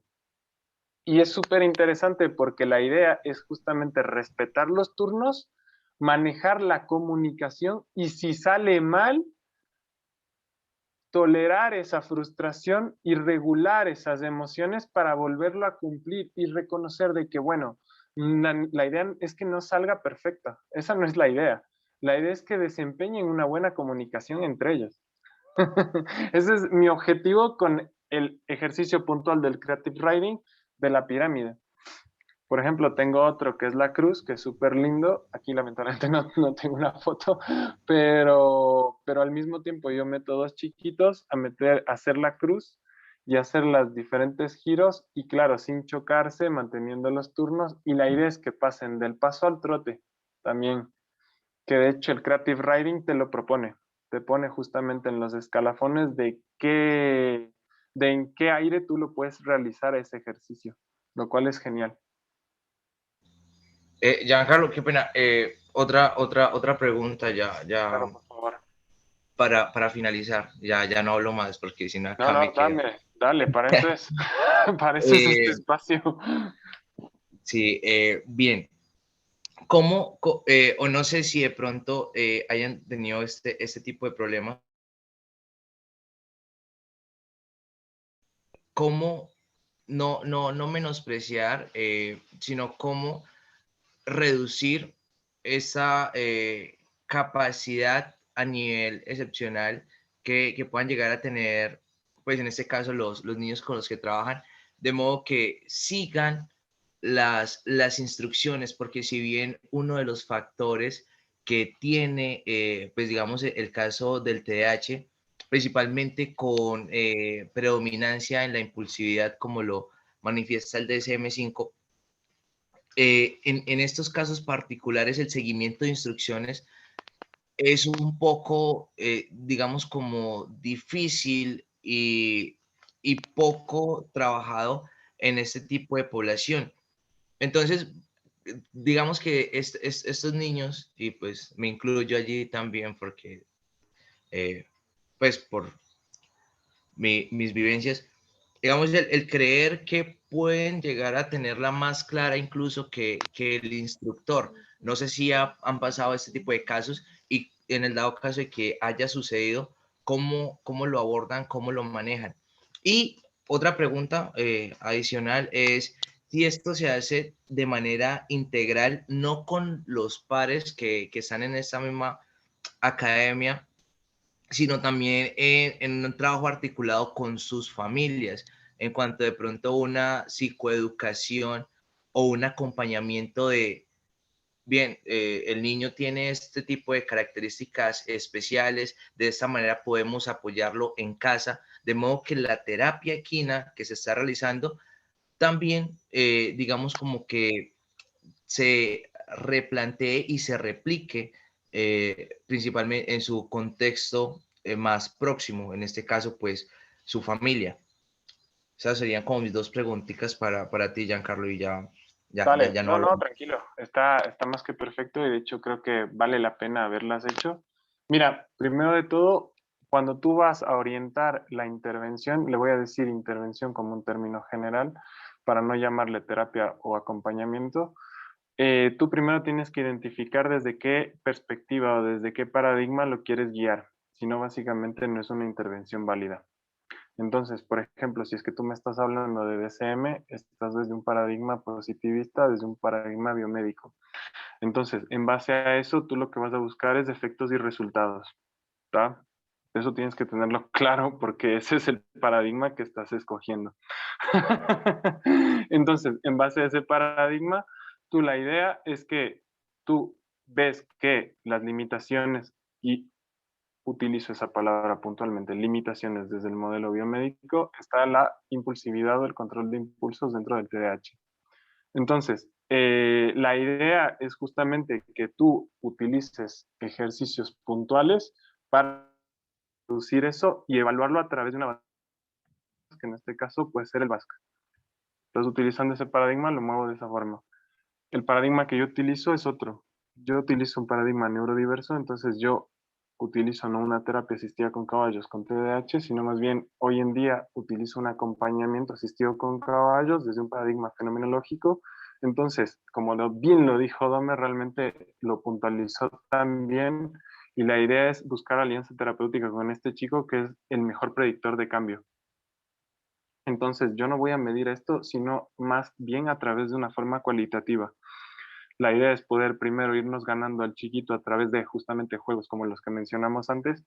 Y es súper interesante porque la idea es justamente respetar los turnos, manejar la comunicación y si sale mal, tolerar esa frustración y regular esas emociones para volverlo a cumplir y reconocer de que, bueno, la idea es que no salga perfecta. Esa no es la idea. La idea es que desempeñen una buena comunicación entre ellos. Ese es mi objetivo con el ejercicio puntual del Creative Writing de la pirámide. Por ejemplo, tengo otro que es la cruz, que es súper lindo. Aquí lamentablemente no tengo una foto, pero al mismo tiempo yo meto 2 chiquitos a hacer la cruz y hacer los diferentes giros y claro, sin chocarse, manteniendo los turnos. Y la idea es que pasen del paso al trote también, que de hecho el Creative Writing te lo propone. Te pone justamente en los escalafones de en qué aire tú lo puedes realizar ese ejercicio, lo cual es genial. Giancarlo, qué pena. Otra pregunta Claro, por favor. para finalizar. Ya no hablo más porque si no acá No, me quedo. dale, para eso es, para eso es este Eh, espacio. sí, bien. O no sé si de pronto hayan tenido este tipo de problemas? ¿Cómo no menospreciar, sino cómo reducir esa capacidad a nivel excepcional que puedan llegar a tener, pues en este caso, los niños con los que trabajan, de modo que sigan las instrucciones, porque si bien uno de los factores que tiene, pues digamos, el caso del TDAH, principalmente con predominancia en la impulsividad, como lo manifiesta el DSM-5, en estos casos particulares el seguimiento de instrucciones es un poco, digamos, como difícil y poco trabajado en este tipo de población. Entonces, digamos que estos niños, y pues me incluyo allí también porque, pues por mis vivencias, digamos, el creer que pueden llegar a tenerla más clara incluso que el instructor. No sé si han pasado este tipo de casos y en el dado caso de que haya sucedido, cómo lo abordan, cómo lo manejan. Y otra pregunta adicional es si esto se hace de manera integral, no con los pares que están en esta misma academia, sino también en un trabajo articulado con sus familias, en cuanto de pronto una psicoeducación o un acompañamiento de, bien, el niño tiene este tipo de características especiales, de esta manera podemos apoyarlo en casa, de modo que la terapia equina que se está realizando también, digamos, como que se replantee y se replique principalmente en su contexto más próximo, en este caso, pues, su familia. Esas serían como mis dos preguntitas para ti, Giancarlo, y Dale, ya no no, hablo. no, tranquilo, está más que perfecto y de hecho creo que vale la pena haberlas hecho. Mira, primero de todo, cuando tú vas a orientar la intervención, le voy a decir intervención como un término general para no llamarle terapia o acompañamiento, tú primero tienes que identificar desde qué perspectiva o desde qué paradigma lo quieres guiar, si no básicamente no es una intervención válida. Entonces, por ejemplo, si es que tú me estás hablando de DCM, estás desde un paradigma positivista, desde un paradigma biomédico. Entonces, en base a eso, tú lo que vas a buscar es efectos y resultados, ¿está? Eso tienes que tenerlo claro porque ese es el paradigma que estás escogiendo. Entonces, en base a ese paradigma, tú la idea es que tú ves que las limitaciones y utilizo esa palabra puntualmente, limitaciones desde el modelo biomédico, está la impulsividad o el control de impulsos dentro del TDAH. Entonces, la idea es justamente que tú utilices ejercicios puntuales para reducir eso y evaluarlo a través de una que en este caso puede ser el VASC. Entonces, utilizando ese paradigma, lo muevo de esa forma. El paradigma que yo utilizo es otro. Yo utilizo un paradigma neurodiverso, entonces yo utilizo no una terapia asistida con caballos con TDAH, sino más bien hoy en día utilizo un acompañamiento asistido con caballos desde un paradigma fenomenológico. Entonces, como bien lo dijo Dome, realmente lo puntualizó también y la idea es buscar alianza terapéutica con este chico que es el mejor predictor de cambio. Entonces, yo no voy a medir esto, sino más bien a través de una forma cualitativa. La idea es poder primero irnos ganando al chiquito a través de justamente juegos como los que mencionamos antes,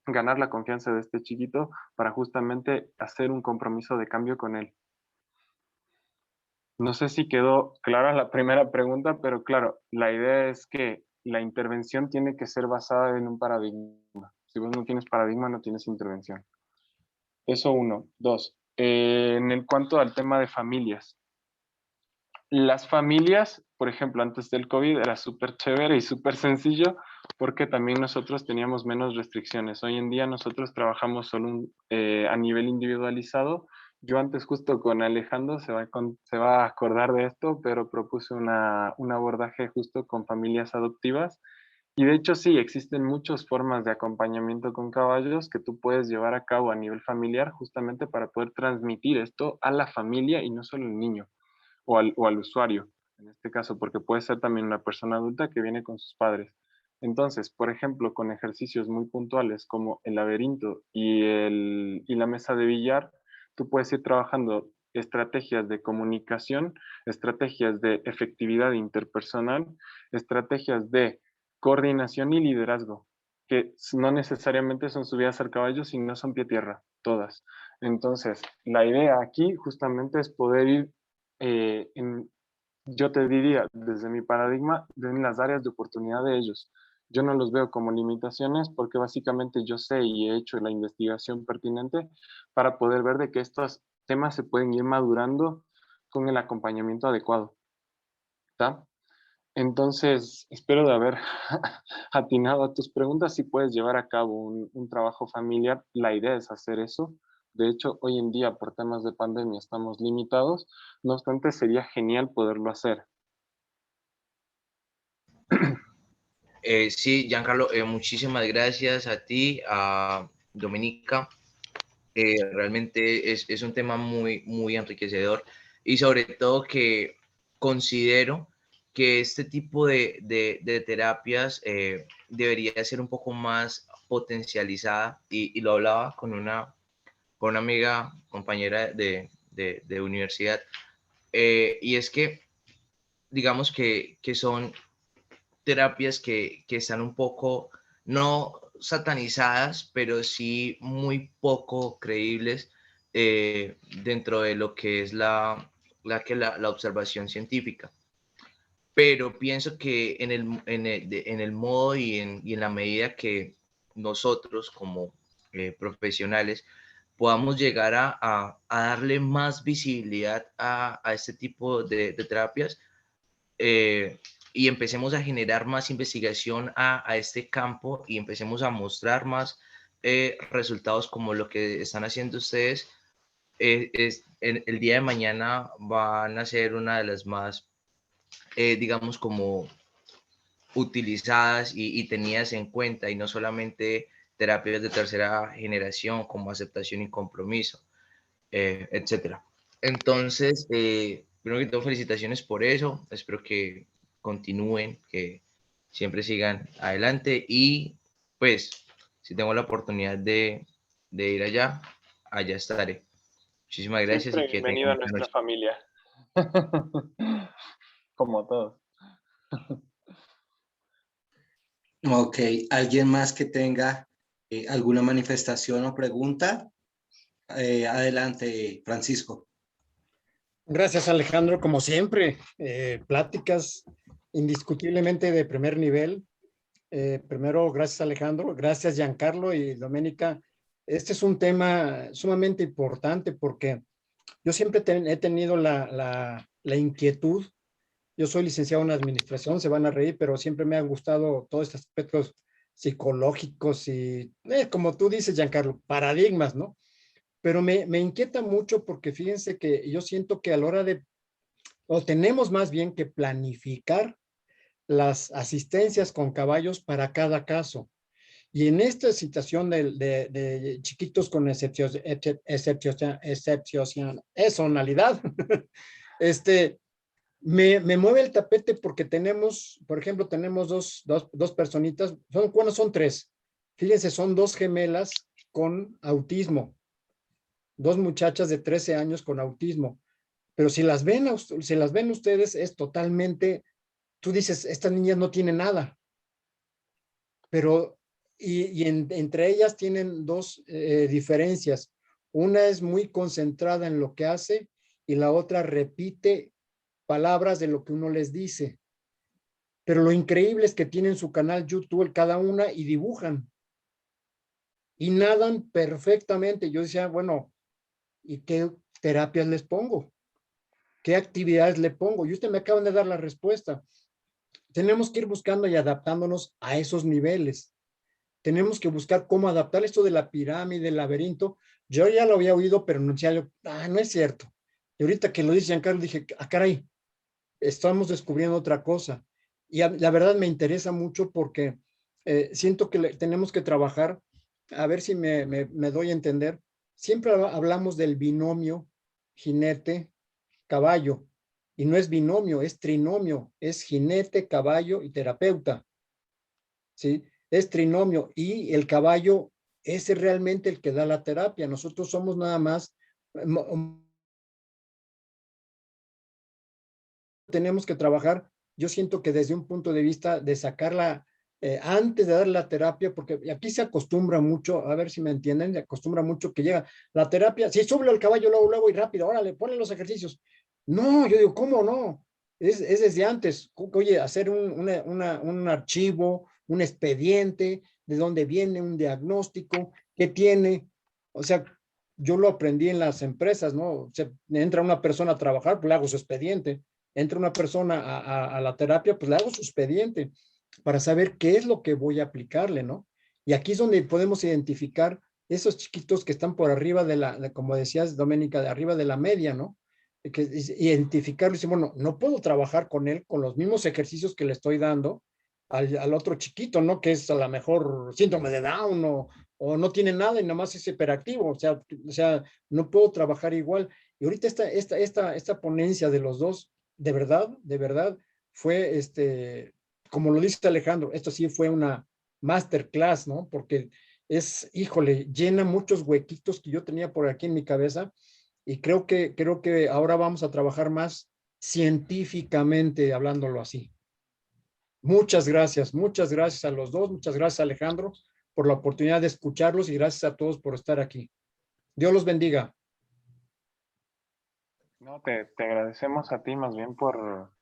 ganar la confianza de este chiquito para justamente hacer un compromiso de cambio con él. No sé si quedó clara la primera pregunta, pero claro, la idea es que la intervención tiene que ser basada en un paradigma. Si vos no tienes paradigma, no tienes intervención. Eso uno. Dos, en el cuanto al tema de familias. Las familias, por ejemplo, antes del COVID era súper chévere y súper sencillo porque también nosotros teníamos menos restricciones. Hoy en día nosotros trabajamos solo a nivel individualizado. Yo antes justo con Alejandro se va a acordar de esto, pero propuse un abordaje justo con familias adoptivas. Y de hecho sí, existen muchas formas de acompañamiento con caballos que tú puedes llevar a cabo a nivel familiar justamente para poder transmitir esto a la familia y no solo al niño o al usuario, en este caso, porque puede ser también una persona adulta que viene con sus padres. Entonces, por ejemplo, con ejercicios muy puntuales como el laberinto y la mesa de billar, tú puedes ir trabajando estrategias de comunicación, estrategias de efectividad interpersonal, estrategias de coordinación y liderazgo, que no necesariamente son subidas al caballo, sino son pie tierra, todas. Entonces, la idea aquí justamente es poder ir yo te diría, desde mi paradigma, en las áreas de oportunidad de ellos. Yo no los veo como limitaciones porque básicamente yo sé y he hecho la investigación pertinente para poder ver de que estos temas se pueden ir madurando con el acompañamiento adecuado. ¿Está? Entonces, espero de haber atinado a tus preguntas. Si puedes llevar a cabo un trabajo familiar, la idea es hacer eso. De hecho, hoy en día, por temas de pandemia, estamos limitados. No obstante, sería genial poderlo hacer. Sí, Giancarlo, muchísimas gracias a ti, a Dominica, Realmente es un tema muy, muy enriquecedor y sobre todo que considero que este tipo de terapias debería ser un poco más potencializada y lo hablaba con una amiga, compañera de universidad, y es que digamos que son terapias que están un poco, no satanizadas, pero sí muy poco creíbles dentro de lo que es la observación científica. Pero pienso que en el modo y en la medida que nosotros como profesionales podamos llegar a darle más visibilidad a este tipo de terapias, eh, y empecemos a generar más investigación a este campo y empecemos a mostrar más resultados como lo que están haciendo ustedes, el día de mañana van a ser una de las más, digamos, como utilizadas y tenidas en cuenta, y no solamente terapias de tercera generación como aceptación y compromiso, etcétera. Entonces, primero que todo, felicitaciones por eso. Espero que continúen, que siempre sigan adelante y pues si tengo la oportunidad de ir allá, allá estaré. Muchísimas gracias y Siempre que tengan bienvenido a buena nuestra noche. familia. Como todos. Ok, ¿alguien más que tenga alguna manifestación o pregunta? Adelante, Francisco. Gracias, Alejandro, como siempre, pláticas indiscutiblemente de primer nivel. Primero, gracias, Alejandro, gracias, Giancarlo y Doménica. Este es un tema sumamente importante porque yo siempre he tenido la inquietud. Yo soy licenciado en administración, se van a reír, pero siempre me han gustado todos estos aspectos psicológicos y, como tú dices, Giancarlo, paradigmas, ¿no? Pero me inquieta mucho porque fíjense que yo siento que a la hora de, o tenemos más bien que planificar las asistencias con caballos para cada caso. Y en esta situación de chiquitos con excepcionalidad, me mueve el tapete porque tenemos, por ejemplo, tenemos dos personitas, son tres. Fíjense, son dos gemelas con autismo, dos muchachas de 13 años con autismo. Pero si las ven ustedes, es totalmente, tú dices, estas niñas no tienen nada, pero entre ellas tienen dos diferencias. Una es muy concentrada en lo que hace y la otra repite palabras de lo que uno les dice. Pero lo increíble es que tienen su canal YouTube cada una y dibujan y nadan perfectamente. Yo decía, bueno, ¿y qué terapias les pongo? ¿Qué actividades le pongo? Y usted me acaban de dar la respuesta. Tenemos que ir buscando y adaptándonos a esos niveles. Tenemos que buscar cómo adaptar esto de la pirámide, el laberinto. Yo ya lo había oído, pero no decía yo, no es cierto. Y ahorita que lo dice Giancarlo, dije, caray, estamos descubriendo otra cosa. Y la verdad me interesa mucho porque siento que tenemos que trabajar, a ver si me doy a entender. Siempre hablamos del binomio jinete-caballo, y no es binomio, es trinomio, es jinete, caballo y terapeuta, ¿sí? Es trinomio y el caballo es realmente el que da la terapia. Nosotros somos nada más, tenemos que trabajar, yo siento que desde un punto de vista de sacarla antes de dar la terapia, porque aquí se acostumbra mucho, a ver si me entienden, se acostumbra mucho que llega la terapia, si sube al caballo luego y rápido, órale, ponle los ejercicios. No, yo digo, ¿cómo no? Es desde antes, oye, hacer un archivo, un expediente, de dónde viene, un diagnóstico, qué tiene, o sea, yo lo aprendí en las empresas, ¿no? O sea, entra una persona a trabajar, pues le hago su expediente, entra una persona a la terapia, pues le hago su expediente para saber qué es lo que voy a aplicarle, ¿no? Y aquí es donde podemos identificar esos chiquitos que están por arriba como decías, Doménica, de arriba de la media, ¿no? Que identificarlo y decir, bueno, no puedo trabajar con él con los mismos ejercicios que le estoy dando al otro chiquito, ¿no? Que es a lo mejor síndrome de Down o no tiene nada y nada más es hiperactivo, o sea, no puedo trabajar igual. Y ahorita esta ponencia de los dos, de verdad, fue, como lo dice Alejandro, esto sí fue una masterclass, ¿no? Porque híjole, llena muchos huequitos que yo tenía por aquí en mi cabeza y creo que ahora vamos a trabajar más científicamente, hablándolo así. Muchas gracias a los dos, muchas gracias Alejandro por la oportunidad de escucharlos y gracias a todos por estar aquí. Dios los bendiga. No, te agradecemos a ti más bien por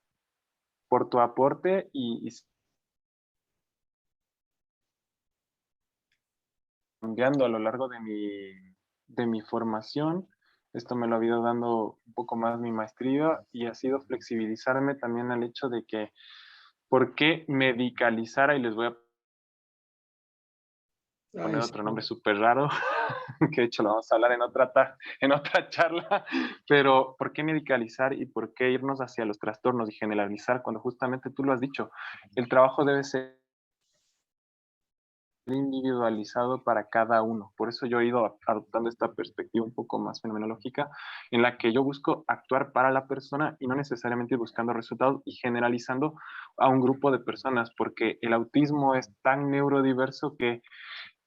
tu aporte y cambiando a lo largo de mi formación. Esto me lo ha ido dando un poco más mi maestría y ha sido flexibilizarme también al hecho de que, ¿por qué medicalizar? Y les voy a poner Ay, otro sí. nombre súper raro, que de hecho lo vamos a hablar en otra charla, pero ¿por qué medicalizar y por qué irnos hacia los trastornos y generalizar cuando justamente tú lo has dicho? El trabajo debe ser individualizado para cada uno. Por eso yo he ido adoptando esta perspectiva un poco más fenomenológica, en la que yo busco actuar para la persona y no necesariamente ir buscando resultados y generalizando a un grupo de personas, porque el autismo es tan neurodiverso que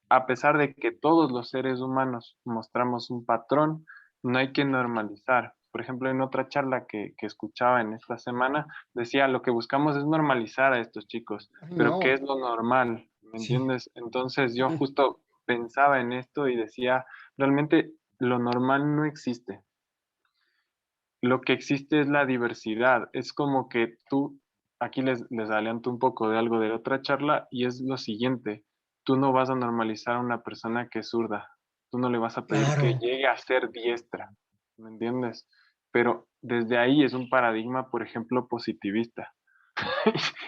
a pesar de que todos los seres humanos mostramos un patrón, no hay que normalizar. Por ejemplo, en otra charla que escuchaba en esta semana, decía, lo que buscamos es normalizar a estos chicos, pero ¿qué No, es lo normal? ¿Me sí. entiendes? Entonces yo justo pensaba en esto y decía, realmente lo normal no existe. Lo que existe es la diversidad. Es como que tú, aquí les adelanto un poco de algo de otra charla y es lo siguiente, tú no vas a normalizar a una persona que es zurda, tú no le vas a pedir que Claro. llegue a ser diestra, ¿me entiendes? Pero desde ahí es un paradigma, por ejemplo, positivista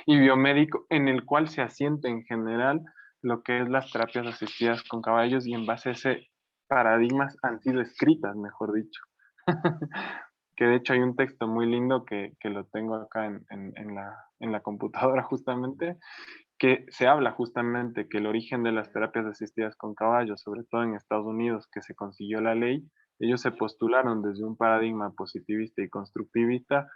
y biomédico en el cual se asienta en general lo que es las terapias asistidas con caballos y en base a ese paradigmas han sido escritas, mejor dicho. Que de hecho hay un texto muy lindo que lo tengo acá en la computadora justamente, que se habla justamente que el origen de las terapias asistidas con caballos, sobre todo en Estados Unidos, que se consiguió la ley, ellos se postularon desde un paradigma positivista y constructivista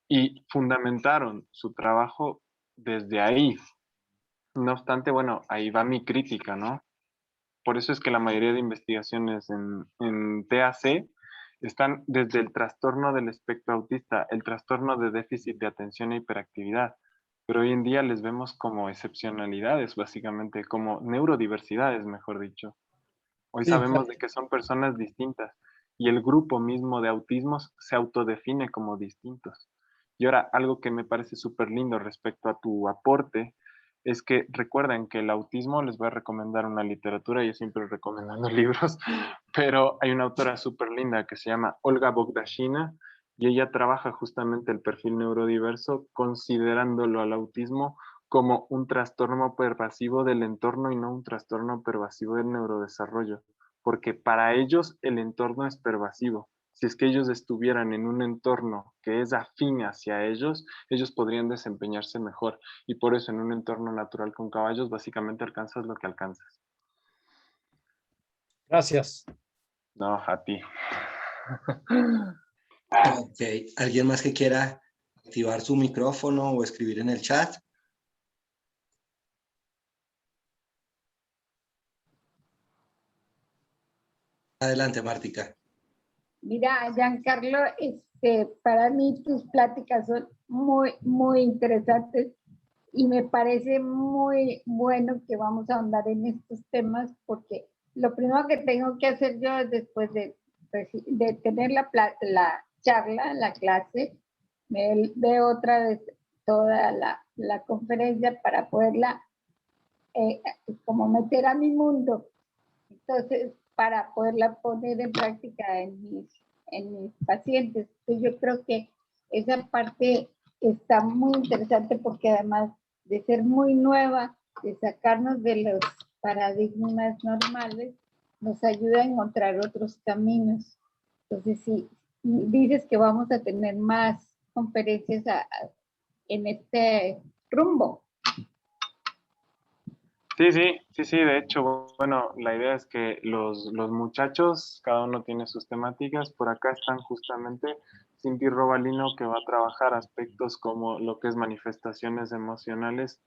y fundamentaron su trabajo desde ahí. No obstante, bueno, ahí va mi crítica, ¿no? Por eso es que la mayoría de investigaciones en TAC están desde el trastorno del espectro autista, el trastorno de déficit de atención e hiperactividad, pero hoy en día les vemos como excepcionalidades, básicamente, como neurodiversidades, mejor dicho. Hoy Sí, sabemos de que son personas distintas y el grupo mismo de autismos se autodefine como distintos. Y ahora, algo que me parece súper lindo respecto a tu aporte es que recuerden que el autismo, les voy a recomendar una literatura, yo siempre recomendando libros, pero hay una autora súper linda que se llama Olga Bogdashina y ella trabaja justamente el perfil neurodiverso considerándolo al autismo como un trastorno pervasivo del entorno y no un trastorno pervasivo del neurodesarrollo, porque para ellos el entorno es pervasivo. Si es que ellos estuvieran en un entorno que es afín hacia ellos, ellos podrían desempeñarse mejor. Y por eso en un entorno natural con caballos, básicamente alcanzas lo que alcanzas. gracias. No, a ti. Ok, ¿alguien más que quiera activar su micrófono o escribir en el chat? Adelante, Martica. Mira, Giancarlo, para mí tus pláticas son muy interesantes y me parece muy bueno que vamos a ahondar en estos temas porque lo primero que tengo que hacer yo es después de tener la charla, la clase, me veo otra vez toda la conferencia para poderla como meter a mi mundo. Entonces, para poderla poner en práctica en mis pacientes. Entonces, yo creo que esa parte está muy interesante porque además de ser muy nueva, de sacarnos de los paradigmas normales, nos ayuda a encontrar otros caminos. Entonces, si dices que vamos a tener más conferencias en este rumbo. Sí, de hecho, bueno, la idea es que los muchachos, cada uno tiene sus temáticas, por acá están justamente Cindy Robalino, que va a trabajar aspectos como lo que es manifestaciones emocionales,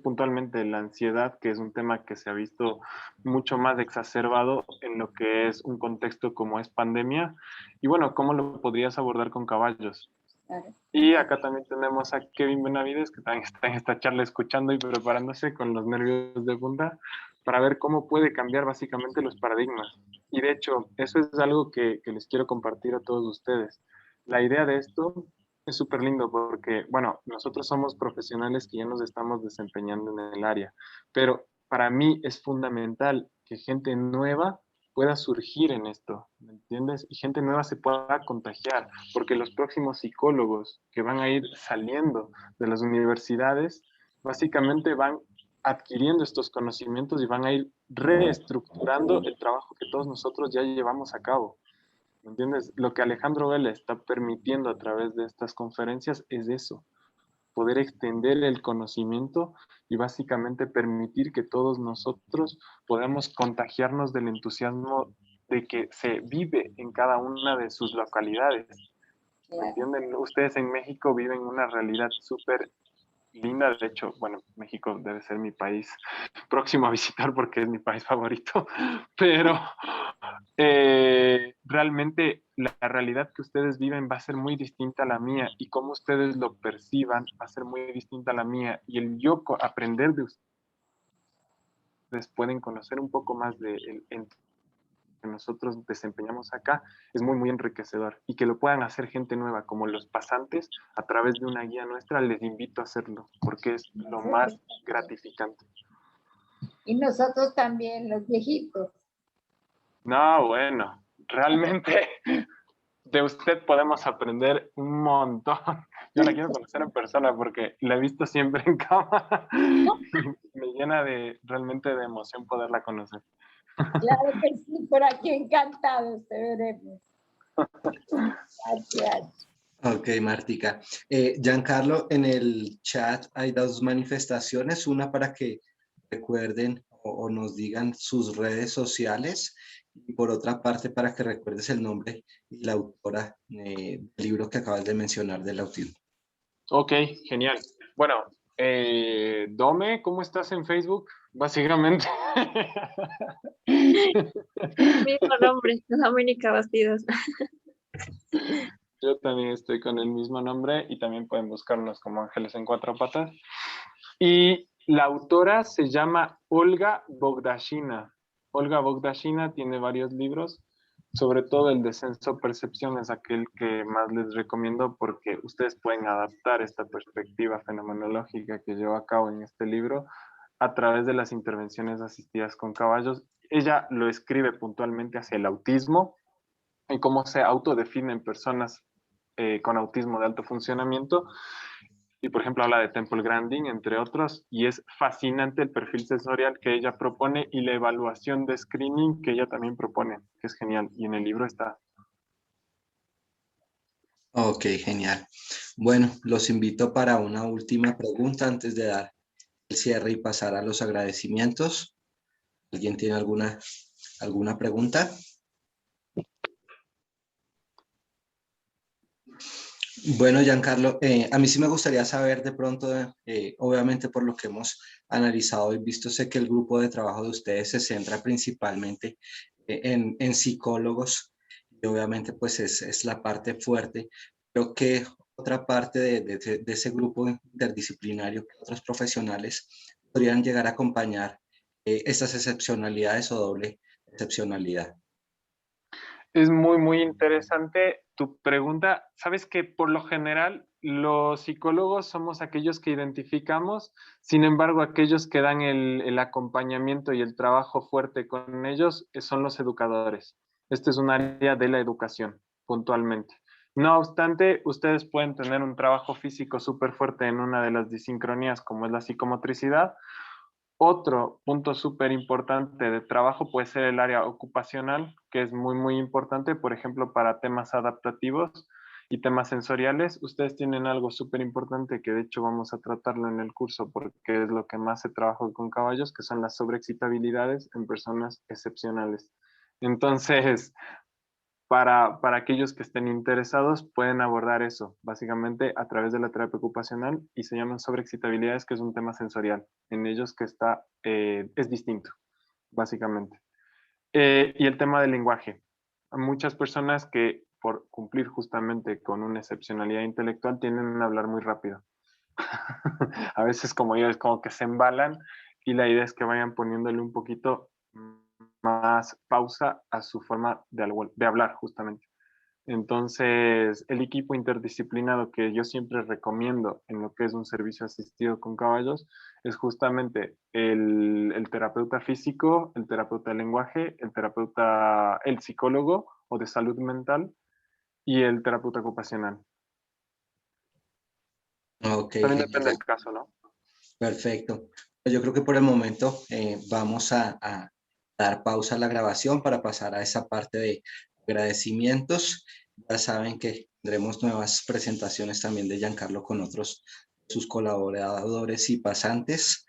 puntualmente la ansiedad, que es un tema que se ha visto mucho más exacerbado en lo que es un contexto como es pandemia, y bueno, ¿cómo lo podrías abordar con caballos? Claro. Y acá también tenemos a Kevin Benavides, que también está en esta charla escuchando y preparándose con los nervios de punta para ver cómo puede cambiar básicamente los paradigmas. Y de hecho, eso es algo que les quiero compartir a todos ustedes. La idea de esto es súper lindo porque, bueno, nosotros somos profesionales que ya nos estamos desempeñando en el área, pero para mí es fundamental que gente nueva pueda surgir en esto, ¿me entiendes? Y gente nueva se pueda contagiar, porque los próximos psicólogos que van a ir saliendo de las universidades, básicamente van adquiriendo estos conocimientos y van a ir reestructurando el trabajo que todos nosotros ya llevamos a cabo. ¿Me entiendes? Lo que Alejandro Vélez está permitiendo a través de estas conferencias es eso, poder extender el conocimiento y básicamente permitir que todos nosotros podamos contagiarnos del entusiasmo de que se vive en cada una de sus localidades. ¿Me entienden? Ustedes en México viven una realidad súper linda. De hecho, bueno, México debe ser mi país próximo a visitar porque es mi país favorito, pero realmente la realidad que ustedes viven va a ser muy distinta a la mía y cómo ustedes lo perciban va a ser muy distinta a la mía y el yo aprender de ustedes pueden conocer un poco más del que nosotros desempeñamos acá es muy, muy enriquecedor y que lo puedan hacer gente nueva como los pasantes a través de una guía nuestra, les invito a hacerlo porque es lo más gratificante. Y nosotros también, los viejitos. No, bueno, realmente de usted podemos aprender un montón. Yo la quiero conocer en persona porque la he visto siempre en cámara. Me llena realmente de emoción poderla conocer. Claro que sí, por aquí encantados te veremos. Gracias. Ok, Martica. Giancarlo, en el chat hay dos manifestaciones, una para que recuerden o nos digan sus redes sociales y por otra parte para que recuerdes el nombre y la autora del libro que acabas de mencionar del autismo. Ok, genial. Bueno, Dome, ¿cómo estás en Facebook? Básicamente. Mismo nombre, Doménica Bastidas. Yo también estoy con el mismo nombre y también pueden buscarnos como Ángeles en Cuatro Patas. Y la autora se llama Olga Bogdashina. Olga Bogdashina tiene varios libros, sobre todo el Descenso Percepción es aquel que más les recomiendo porque ustedes pueden adaptar esta perspectiva fenomenológica que lleva a cabo en este libro a través de las intervenciones asistidas con caballos. Ella lo escribe puntualmente hacia el autismo y cómo se autodefinen personas con autismo de alto funcionamiento. Y por ejemplo habla de temple granding, entre otros, y es fascinante el perfil sensorial que ella propone y la evaluación de screening que ella también propone, que es genial, y en el libro está. Ok, genial. Bueno, los invito para una última pregunta antes de dar el cierre y pasar a los agradecimientos. ¿Alguien tiene alguna pregunta? Bueno, Giancarlo, a mí sí me gustaría saber de pronto, obviamente por lo que hemos analizado y visto, sé que el grupo de trabajo de ustedes se centra principalmente en psicólogos y obviamente pues es la parte fuerte, pero ¿qué otra parte de ese grupo interdisciplinario, que otros profesionales podrían llegar a acompañar estas excepcionalidades o doble excepcionalidad? Es muy, muy interesante tu pregunta. Sabes que por lo general los psicólogos somos aquellos que identificamos, sin embargo, aquellos que dan el acompañamiento y el trabajo fuerte con ellos son los educadores. Este es un área de la educación, puntualmente. No obstante, ustedes pueden tener un trabajo físico súper fuerte en una de las disincronías, como es la psicomotricidad. Otro punto súper importante de trabajo puede ser el área ocupacional, que es muy, muy importante, por ejemplo, para temas adaptativos. y temas sensoriales, ustedes tienen algo súper importante que de hecho vamos a tratarlo en el curso porque es lo que más se trabajó con caballos, que son las sobreexcitabilidades en personas excepcionales. Entonces, para aquellos que estén interesados, pueden abordar eso, básicamente a través de la terapia ocupacional, y se llaman sobreexcitabilidades, que es un tema sensorial. En ellos que está, es distinto, básicamente. Y el tema del lenguaje. Muchas personas que por cumplir justamente con una excepcionalidad intelectual tienden a hablar muy rápido. A veces como yo, es como que se embalan y la idea es que vayan poniéndole un poquito más pausa a su forma de hablar justamente. Entonces, el equipo interdisciplinado que yo siempre recomiendo en lo que es un servicio asistido con caballos es justamente el terapeuta físico, el terapeuta de lenguaje, el psicólogo o de salud mental y el terapeuta ocupacional. Ok, También genial. depende del caso, ¿no? Perfecto. Yo creo que por el momento vamos a dar pausa a la grabación para pasar a esa parte de agradecimientos. Ya saben que tendremos nuevas presentaciones también de Giancarlo con otros sus colaboradores y pasantes.